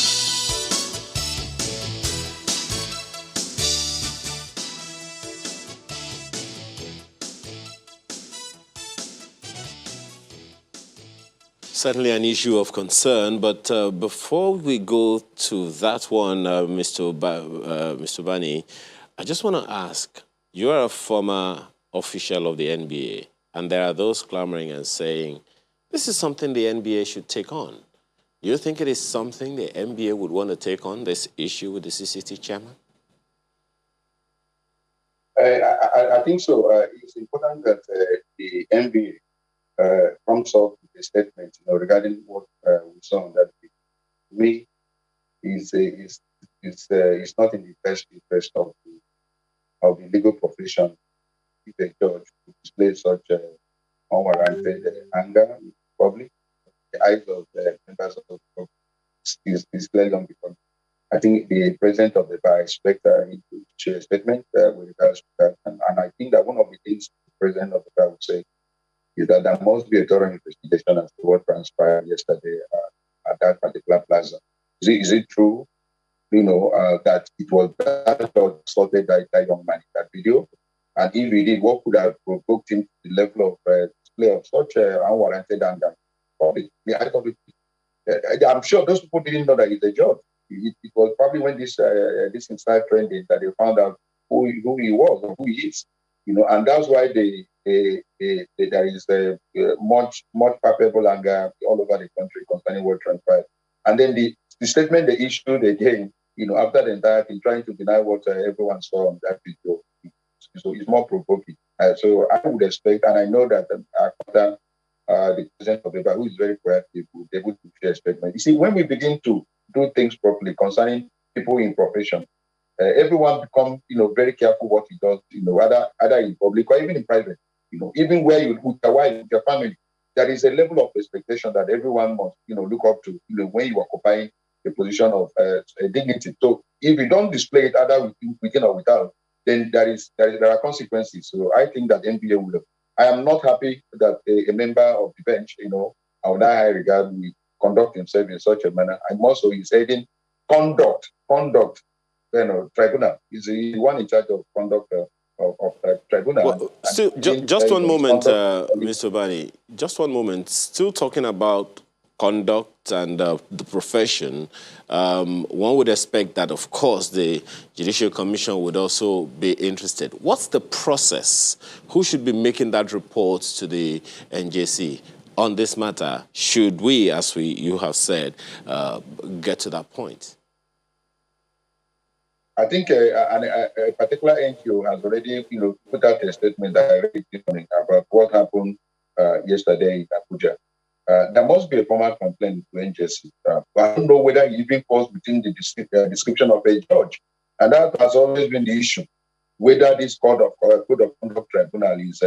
Certainly an issue of concern, but before we go to that one, Mr. Bani, I just want to ask, you're a former official of the NBA, and there are those clamoring and saying, this is something the NBA should take on. Do you think it is something the NBA would want to take on, this issue with the CCT chairman? I think so. It's important that the NBA comes up with a statement, regarding what we saw on that video. To me, it's not in the best interest of the legal profession if a judge would display such unwarranted anger in public. The eyes of the members of the public is clearly unbecoming. I think the president of the bar expects him to share a statement with regards to that. And I think that one of the things the president of the bar would say is that there must be a thorough investigation as to what transpired yesterday at that particular plaza. Is it true, that it was that or assaulted that young man in that video? And if he did, what could have provoked him to the level of display of such unwarranted anger? I'm sure those people didn't know that he's a judge. It was probably when this inside trending that they found out who he was or who he is, and that's why there is much palpable anger all over the country concerning what transpired. And then the statement they issued again, after the entire thing, trying to deny what everyone saw on that video, so it's more provoking. So I would expect, and I know that after the president of the bar, who is very proactive, will be able to share a statement. You see, when we begin to do things properly concerning people in profession, everyone become, very careful what he does, either in public or even in private. Even where you with your wife, with your family, there is a level of expectation that everyone must, look up to, when you are occupying a position of dignity. So if you don't display it either within or without, then there are consequences. So I think that NBA will. I am not happy that a member of the bench, of that high regard, will conduct himself in such a manner. And also, he's heading conduct, tribunal. He's the one in charge of conduct of tribunal. Well, still, just one moment, Mr. Bani. Just one moment. Still talking about conduct and the profession, one would expect that, of course, the Judicial Commission would also be interested. What's the process? Who should be making that report to the NJC on this matter? Should we, as you have said, get to that point? I think a particular NGO has already, put out a statement that I read this morning about what happened yesterday in Abuja. There must be a formal complaint to NJC. I don't know whether it even falls within the description of a judge. And that has always been the issue. Whether this code of conduct tribunal is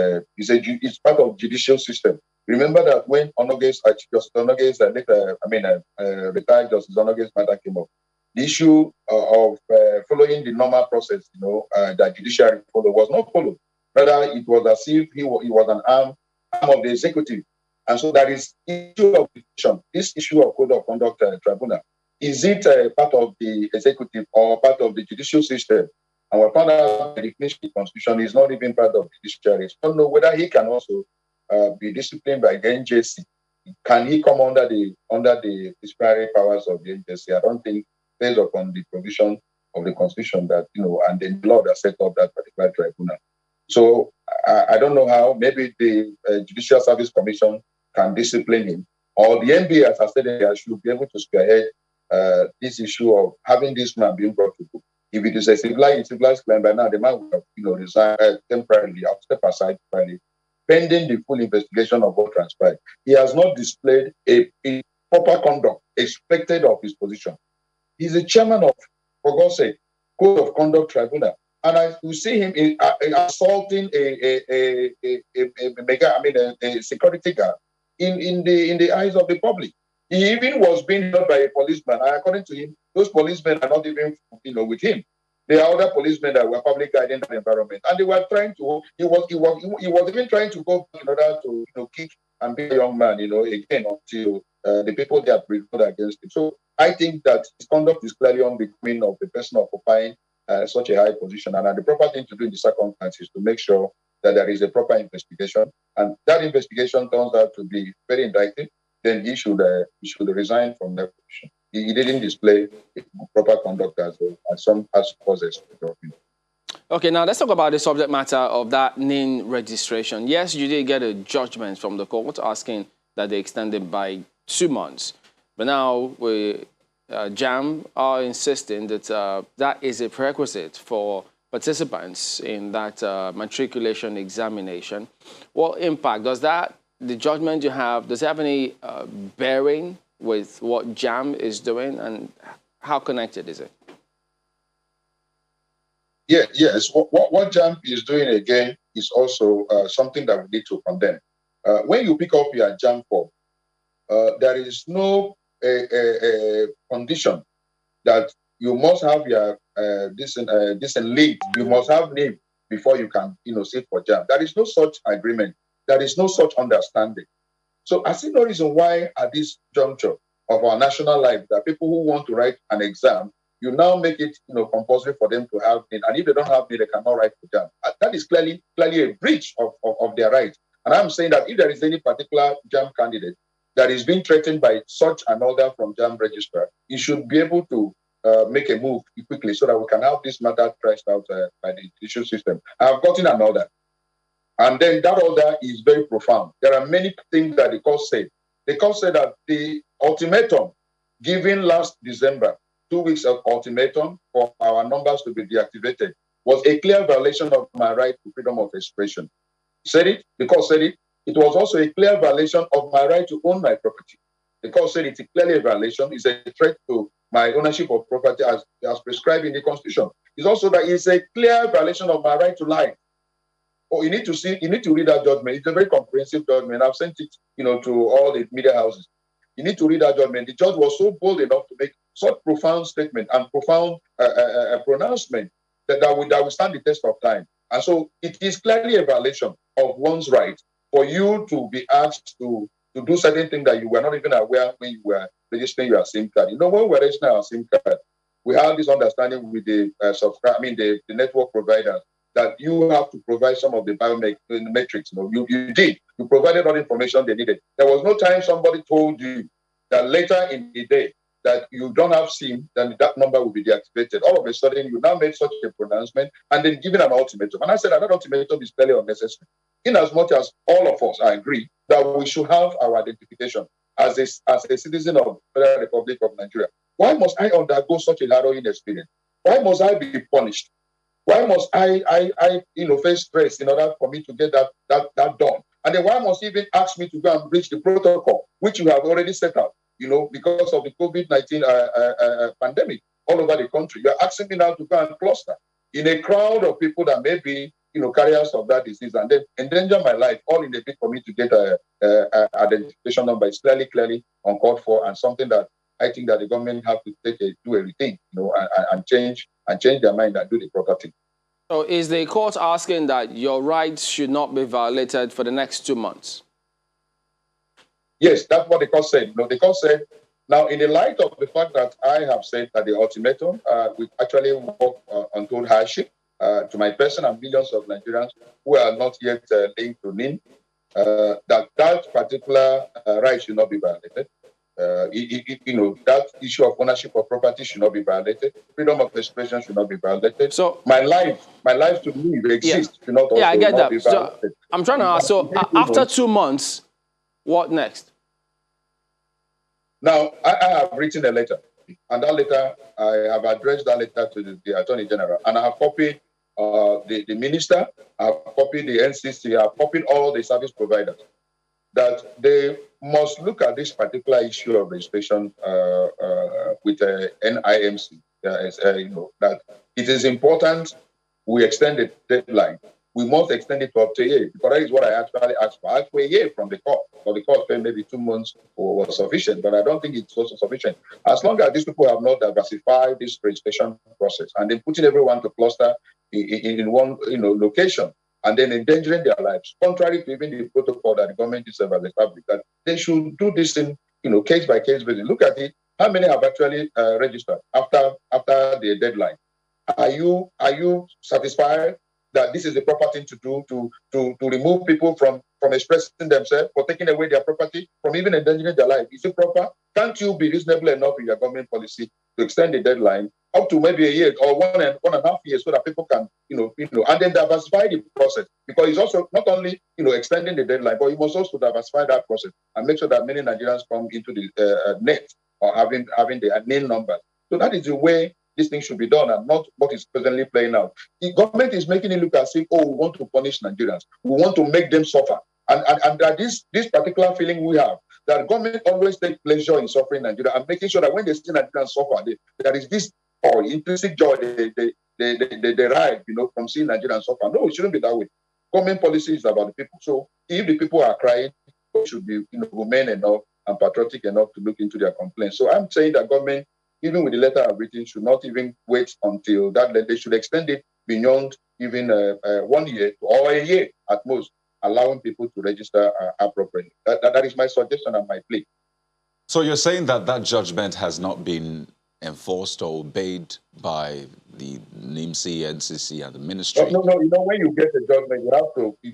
part of judicial system. Remember that when Justice Onoge's retired Justice Onoge's matter came up, the issue of following the normal process, that judiciary follow was not followed. Rather, it was as if he was an arm of the executive. And so there is issue of decision. This issue of code of conduct tribunal, is it part of the executive or part of the judicial system? And we found out the definition of the Constitution is not even part of the judiciary. So I don't know whether he can also be disciplined by the NJC. Can he come under the disciplinary powers of the NJC? I don't think, based upon the provision of the Constitution that, and the law that set up that particular tribunal. So I don't know how. Maybe the Judicial Service Commission can discipline him, or the NBA, as I said earlier, should be able to spearhead this issue of having this man being brought to book. If it is a civilized crime, by now the man will have, resign temporarily, or step aside temporarily, pending the full investigation of what transpired. He has not displayed a proper conduct expected of his position. He's the chairman of, for God's sake, Code of Conduct Tribunal. And we see him assaulting a security guard in the eyes of the public. He even was being held by a policeman. And according to him, those policemen are not even, with him. There are other policemen that were probably guiding the environment, and they were trying to. He was even trying to go back in order to, kick and be a young man, again until the people there prevailed against him. So I think that his conduct is clearly unbecoming of the person occupying such a high position, and the proper thing to do in the circumstances is to make sure that there is a proper investigation, and that investigation turns out to be very indictive, then he should resign from that position. He didn't display proper conduct as was expected of him. Okay, now let's talk about the subject matter of that NIN registration. Yes, you did get a judgment from the court asking that they extend it by 2 months, but now JAMB are insisting that that is a prerequisite for participants in that matriculation examination. What impact does the judgment you have, does it have any bearing with what JAMB is doing, and how connected is it? Yes. What JAMB is doing again is also something that we need to condemn. When you pick up your JAMB form, there is no condition that you must have your decent lead. You must have name before you can, sit for JAMB. There is no such agreement. There is no such understanding. So I see no reason why at this juncture of our national life that people who want to write an exam, you now make it, compulsory for them to have name. And if they don't have name, they cannot write for JAMB. That is clearly a breach of their right. And I'm saying that if there is any particular JAMB candidate that is being threatened by such an order from JAMB registrar, you should be able to make a move quickly so that we can have this matter traced out by the judicial system. I have gotten an order. And then that order is very profound. There are many things that the court said. The court said that the ultimatum given last December, 2 weeks of ultimatum for our numbers to be deactivated, was a clear violation of my right to freedom of expression. Said it, the court said it. It was also a clear violation of my right to own my property. The court said it's clearly a violation. It's a threat to my ownership of property as prescribed in the Constitution. It's also that it's a clear violation of my right to life. Oh, you need to read that judgment. It's a very comprehensive judgment. I've sent it, to all the media houses. You need to read that judgment. The judge was so bold enough to make such profound statement and profound pronouncement that will stand the test of time. And so it is clearly a violation of one's right for you to be asked to do certain things that you were not even aware when you were registering your SIM card. When we were registering our SIM card, we have this understanding with the the network providers that you have to provide some of the biometrics. You did. You provided all the information they needed. There was no time somebody told you that later in the day that you don't have SIM, then that number will be deactivated. All of a sudden, you now made such a pronouncement and then given an ultimatum. And I said that ultimatum is clearly unnecessary. In as much as all of us, I agree, that we should have our identification as a citizen of the Federal Republic of Nigeria. Why must I undergo such a harrowing experience? Why must I be punished? Why must I face stress in order for me to get that done? And then why must you even ask me to go and breach the protocol, which you have already set up, because of the COVID-19 pandemic all over the country? You're asking me now to go and cluster in a crowd of people that may be, carriers of that disease and then endanger my life, all in the bid for me to get a identification number. Is clearly uncalled for and something that I think that the government have to do a rethink, and change their mind and do the proper thing. So is the court asking that your rights should not be violated for the next 2 months? Yes, that's what the court said. The court said, now in the light of the fact that I have said that the ultimatum will actually work untold hardship to my person and millions of Nigerians who are not yet linked to NIN, that particular right should not be violated. That issue of ownership of property should not be violated. Freedom of expression should not be violated. So my life to live exist should not also I get that. be violated. So I'm trying to ask. So after 2 months, what next? Now I have written a letter, and that letter I have addressed that letter to the Attorney General, and I have copied the minister, I have copied the NCC, I have copied all the service providers, that they must look at this particular issue of registration with NIMC. That it is important we extend the deadline. We must extend it to up to a year, because that is what I actually asked for. I asked for a year from the court. But the court said maybe 2 months was sufficient, but I don't think it's also sufficient. As long as these people have not diversified this registration process and then putting everyone to cluster in one location, and then endangering their lives, contrary to even the protocol that the government itself has established, that they should do this in, case by case basis. Look at it. How many have actually registered after the deadline? Are you satisfied that this is the proper thing to do to remove people from expressing themselves, for taking away their property, from even endangering their life? Is it proper? Can't you be reasonable enough in your government policy to extend the deadline up to maybe a year or one and a half years, so that people can, and then diversify the process? Because it's also not only, extending the deadline, but you must also diversify that process and make sure that many Nigerians come into the net or having the name numbers. So that is the way this thing should be done, and not what is presently playing out. The government is making it look as if, we want to punish Nigerians. We want to make them suffer. And that this particular feeling we have, that government always take pleasure in suffering Nigeria and making sure that when they see Nigerians suffer, there is this intrinsic joy they derive, from seeing Nigerians suffer. No, it shouldn't be that way. Government policy is about the people. So if the people are crying, we should be humane enough and patriotic enough to look into their complaints. So I'm saying that government even with the letter I've written, should not even wait until that. They should extend it beyond even 1 year or a year at most, allowing people to register appropriately. That is my suggestion and my plea. So you're saying that that judgment has not been enforced or obeyed by the NIMC, NCC, and the ministry? No. When you get a judgment, you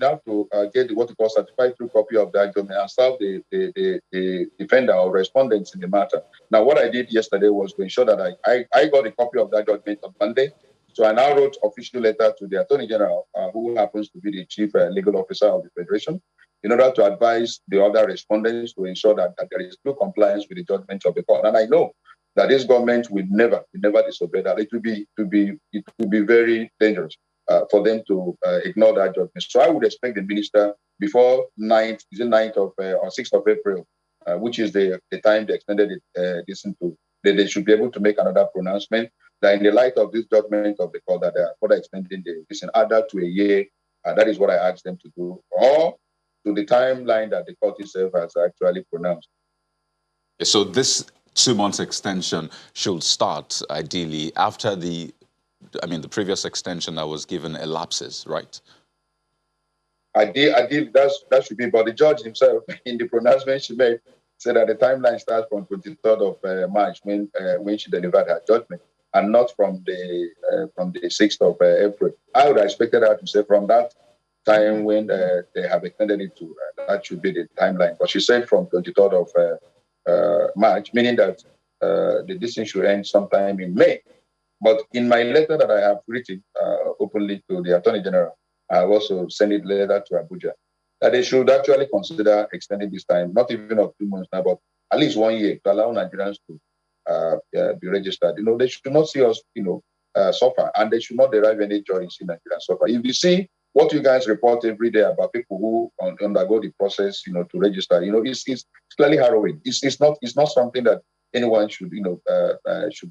have to get what you call certified true copy of that judgment and serve the defender or respondents in the matter. Now, what I did yesterday was to ensure that I got a copy of that judgment on Monday. So I now wrote official letter to the Attorney General, who happens to be the Chief Legal Officer of the Federation, in order to advise the other respondents to ensure that there is full compliance with the judgment of the court. And I know that this government will never disobey that. It will be very dangerous for them to ignore that judgment. So I would expect the minister before 9th of or 6th of April, which is the time they extended it this into, they should be able to make another pronouncement that in the light of this judgment of the court that they are further extending this added to a year. That is what I asked them to do, or to the timeline that the court itself has actually pronounced. So this 2 months extension should start ideally after the previous extension that was given elapses, right? I did that should be, but the judge himself in the pronouncement she made said that the timeline starts from 23rd of March when she delivered her judgment, and not from the 6th of April. I would have expected her to say from that time when they have extended it to, that should be the timeline. But she said from 23rd of March, meaning that the decision should end sometime in May. But in my letter that I have written openly to the Attorney General, I have also sent it letter to Abuja, that they should actually consider extending this time, not even of 2 months now, but at least 1 year, to allow Nigerians to be registered. They should not see us, suffer, and they should not derive any joy in seeing Nigerians suffer. If you see what you guys report every day about people who undergo the process, to register, it's clearly harrowing. It's not something that anyone should should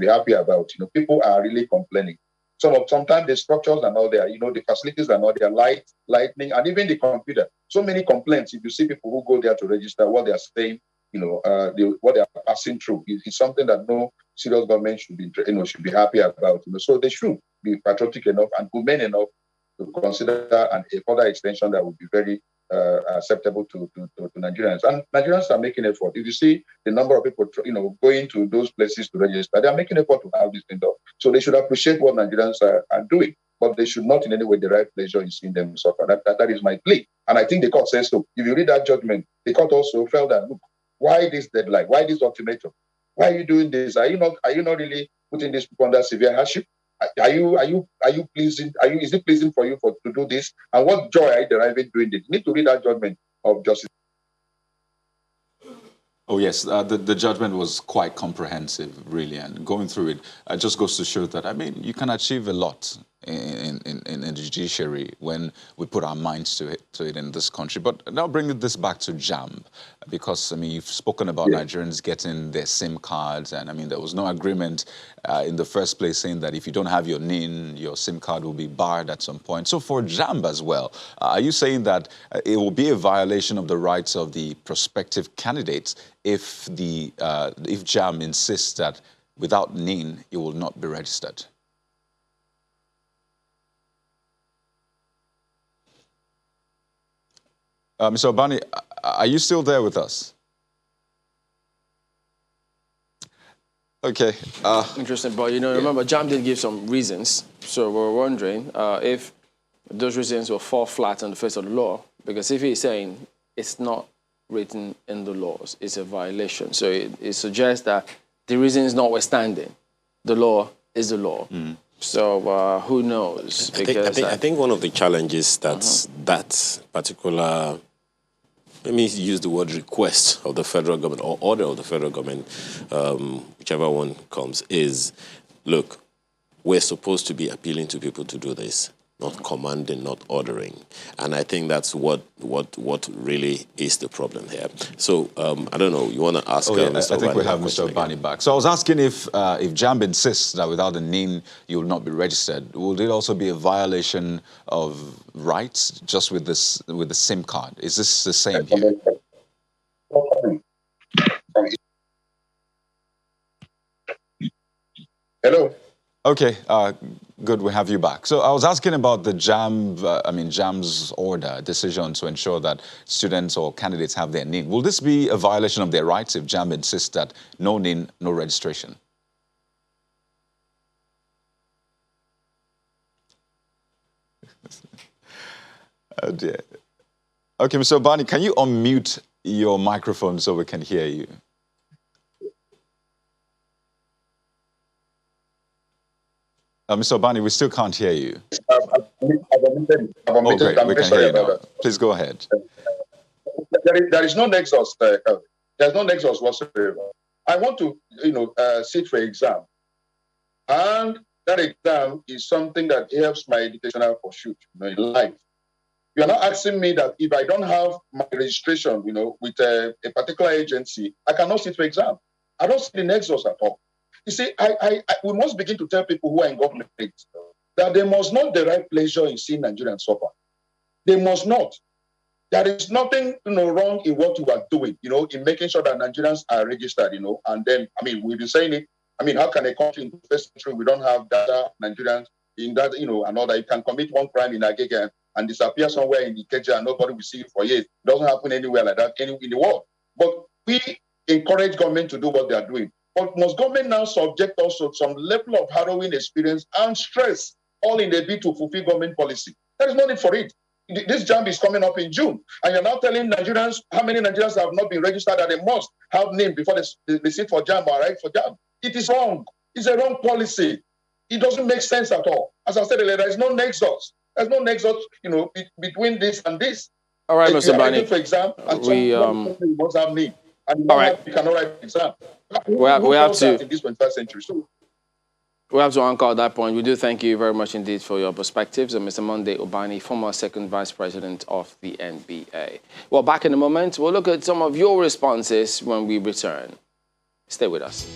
be happy about. People are really complaining. Sometimes the structures are not there. The facilities are not there. Lightning, and even the computer. So many complaints. If you see people who go there to register, what they are saying, what they are passing through is something that no serious government should be happy about. So they should be patriotic enough and humane enough to consider a further extension that would be very acceptable to Nigerians. And Nigerians are making effort. If you see the number of people, going to those places to register, they are making effort to have this thing done. So they should appreciate what Nigerians are doing, but they should not in any way derive pleasure in seeing them suffer. That is my plea. And I think the court says so. If you read that judgment, the court also felt that, look, why this deadline? Why this ultimatum? Why are you doing this? Are you not really putting these people under severe hardship? Are you pleasing? Is it pleasing for you to do this? And what joy are you deriving doing this? You need to read that judgment of justice. Oh yes, the judgment was quite comprehensive, really, and going through it just goes to show that you can achieve a lot in the judiciary when we put our minds to it in this country. But now bringing this back to JAMB, because you've spoken about Nigerians getting their SIM cards, and there was no agreement in the first place saying that if you don't have your NIN, your SIM card will be barred at some point. So for JAMB as well, are you saying that it will be a violation of the rights of the prospective candidates if JAMB insists that without NIN, it will not be registered? Mr. Obani, are you still there with us? Okay. Interesting, but remember, JAMB did give some reasons, so we're wondering if those reasons will fall flat on the face of the law, because if he's saying it's not written in the laws, it's a violation. So it suggests that the reasons notwithstanding, the law is the law. Mm. So who knows? I think one of the challenges that that particular, let me use the word request of the federal government or order of the federal government, whichever one comes, is, look, we're supposed to be appealing to people to do this, not commanding, not ordering. And I think that's what really is the problem here. So I don't know, you want to ask Mr. I think we have Mr. Obani back. So I was asking if JAMB insists that without a NIN you will not be registered, will it also be a violation of rights just with the SIM card? Is this the same here? Hello. Okay, good, we have you back. So I was asking about the JAMB's order, decision to ensure that students or candidates have their NIN. Will this be a violation of their rights if JAMB insists that no NIN, no registration? Oh dear. Okay, Mr. Obani, can you unmute your microphone so we can hear you? Mr. Obani, we still can't hear you. Oh, great, we can hear you now. Please go ahead. There is no nexus. There's no nexus whatsoever. I want to, sit for exam. And that exam is something that helps my educational pursuit, in life. You are not asking me that if I don't have my registration, with a particular agency, I cannot sit for exam. I don't see the nexus at all. You see, we must begin to tell people who are in government that they must not derive pleasure in seeing Nigerians suffer. They must not. There is nothing wrong in what you are doing, in making sure that Nigerians are registered, and then, we've been saying it. How can a country in the first century we don't have data Nigerians in that, and all that? You can commit one crime in Agege and disappear somewhere in Ikeja and nobody will see you for years. It doesn't happen anywhere like that in the world. But we encourage government to do what they are doing. But must government now subject also some level of harrowing experience and stress, all in the bid to fulfill government policy? There is no need for it. This JAMB is coming up in June, and you're now telling Nigerians how many Nigerians have not been registered that they must have name before they sit for JAMB or write for JAMB. It is wrong. It's a wrong policy. It doesn't make sense at all. As I said earlier, there is no nexus. There's no nexus, between this and this. All right, Mr. Bani. For exam, and you must have name, and you cannot write exam. We have to in this 21st century. So, we have to anchor that point. We do thank you very much indeed for your perspectives. And Mr. Monday Obani, former second vice president of the NBA. Well, back in a moment, we'll look at some of your responses when we return. Stay with us.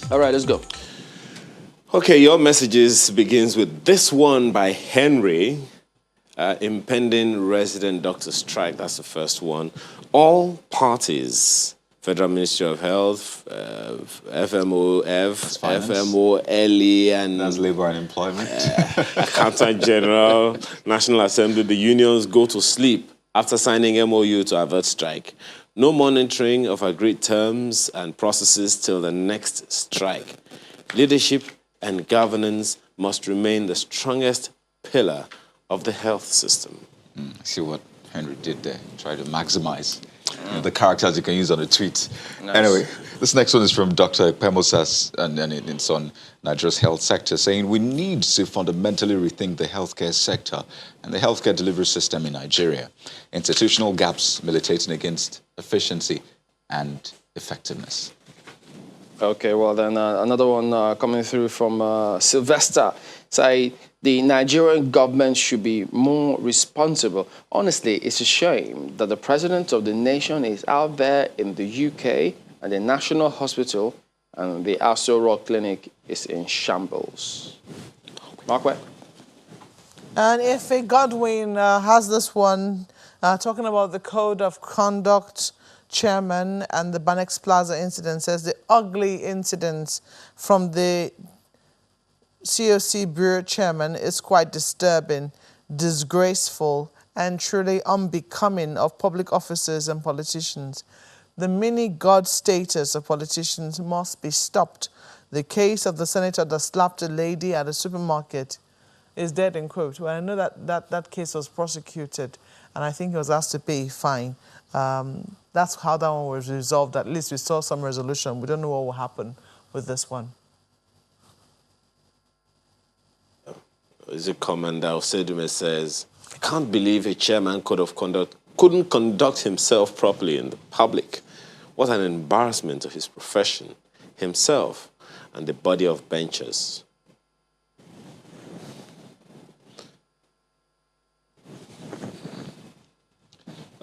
All right, let's go. Okay, your messages begins with this one by Henry. Impending resident doctor strike, that's the first one. All parties, Federal Ministry of Health, FMO, LE, and... That's Labor and Employment. Accountant General, National Assembly, the unions go to sleep after signing MOU to avert strike. No monitoring of agreed terms and processes till the next strike. Leadership and governance must remain the strongest pillar of the health system. See what Henry did there. Try to maximize the characters you can use on a tweet. Nice. Anyway, this next one is from Dr. Pemosas, and it's on Nigeria's health sector, saying we need to fundamentally rethink the healthcare sector and the healthcare delivery system in Nigeria. Institutional gaps militating against efficiency and effectiveness. Okay, well then another one coming through from Sylvester. Say the Nigerian government should be more responsible. Honestly, it's a shame that the president of the nation is out there in the UK and the National Hospital and the Aso Rock Clinic is in shambles. Markway? And if Godwin has this one talking about the code of conduct chairman and the Banex Plaza incident, says the ugly incidents from the COC Bureau chairman is quite disturbing, disgraceful, and truly unbecoming of public officers and politicians. The mini-god status of politicians must be stopped. The case of the senator that slapped a lady at a supermarket is dead, in quote. Well, I know that case was prosecuted, and I think he was asked to pay a fine. That's how that one was resolved. At least we saw some resolution. We don't know what will happen with this one. Is a comment that Osedume says, I can't believe a chairman code of conduct couldn't conduct himself properly in the public. What an embarrassment of his profession, himself, and the body of benchers.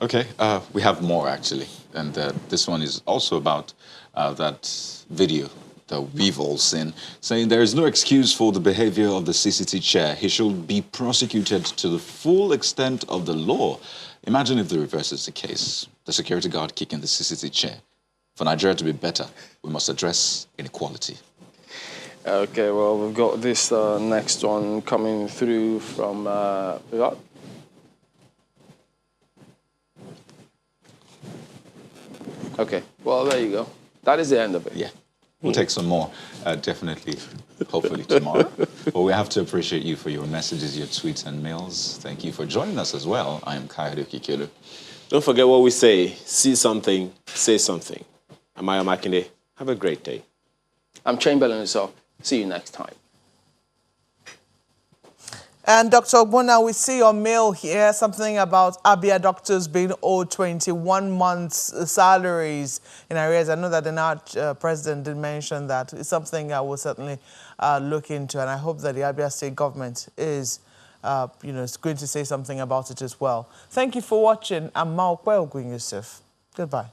Okay, we have more actually, and this one is also about that video that we've all seen, saying there is no excuse for the behavior of the CCT chair. He should be prosecuted to the full extent of the law. Imagine if the reverse is the case, the security guard kicking the CCT chair. For Nigeria to be better, we must address inequality. Okay, well, we've got this next one coming through from Virat. Okay, well, there you go. That is the end of it. Yeah, we'll take some more, definitely, hopefully tomorrow. But we have to appreciate you for your messages, your tweets and mails. Thank you for joining us as well. I am Kayode Kikelu. Don't forget what we say. See something, say something. I'm Aya Makinde. Have a great day. I'm Chamberlain, so see you next time. And Dr. Ogbonna, we see your mail here, something about Abia doctors being owed 21 months' salaries in arrears. I know that the now president did mention that. It's something I will certainly look into, and I hope that the Abia state government is, is going to say something about it as well. Thank you for watching. I'm Maokwe Ogun Yusuf. Goodbye.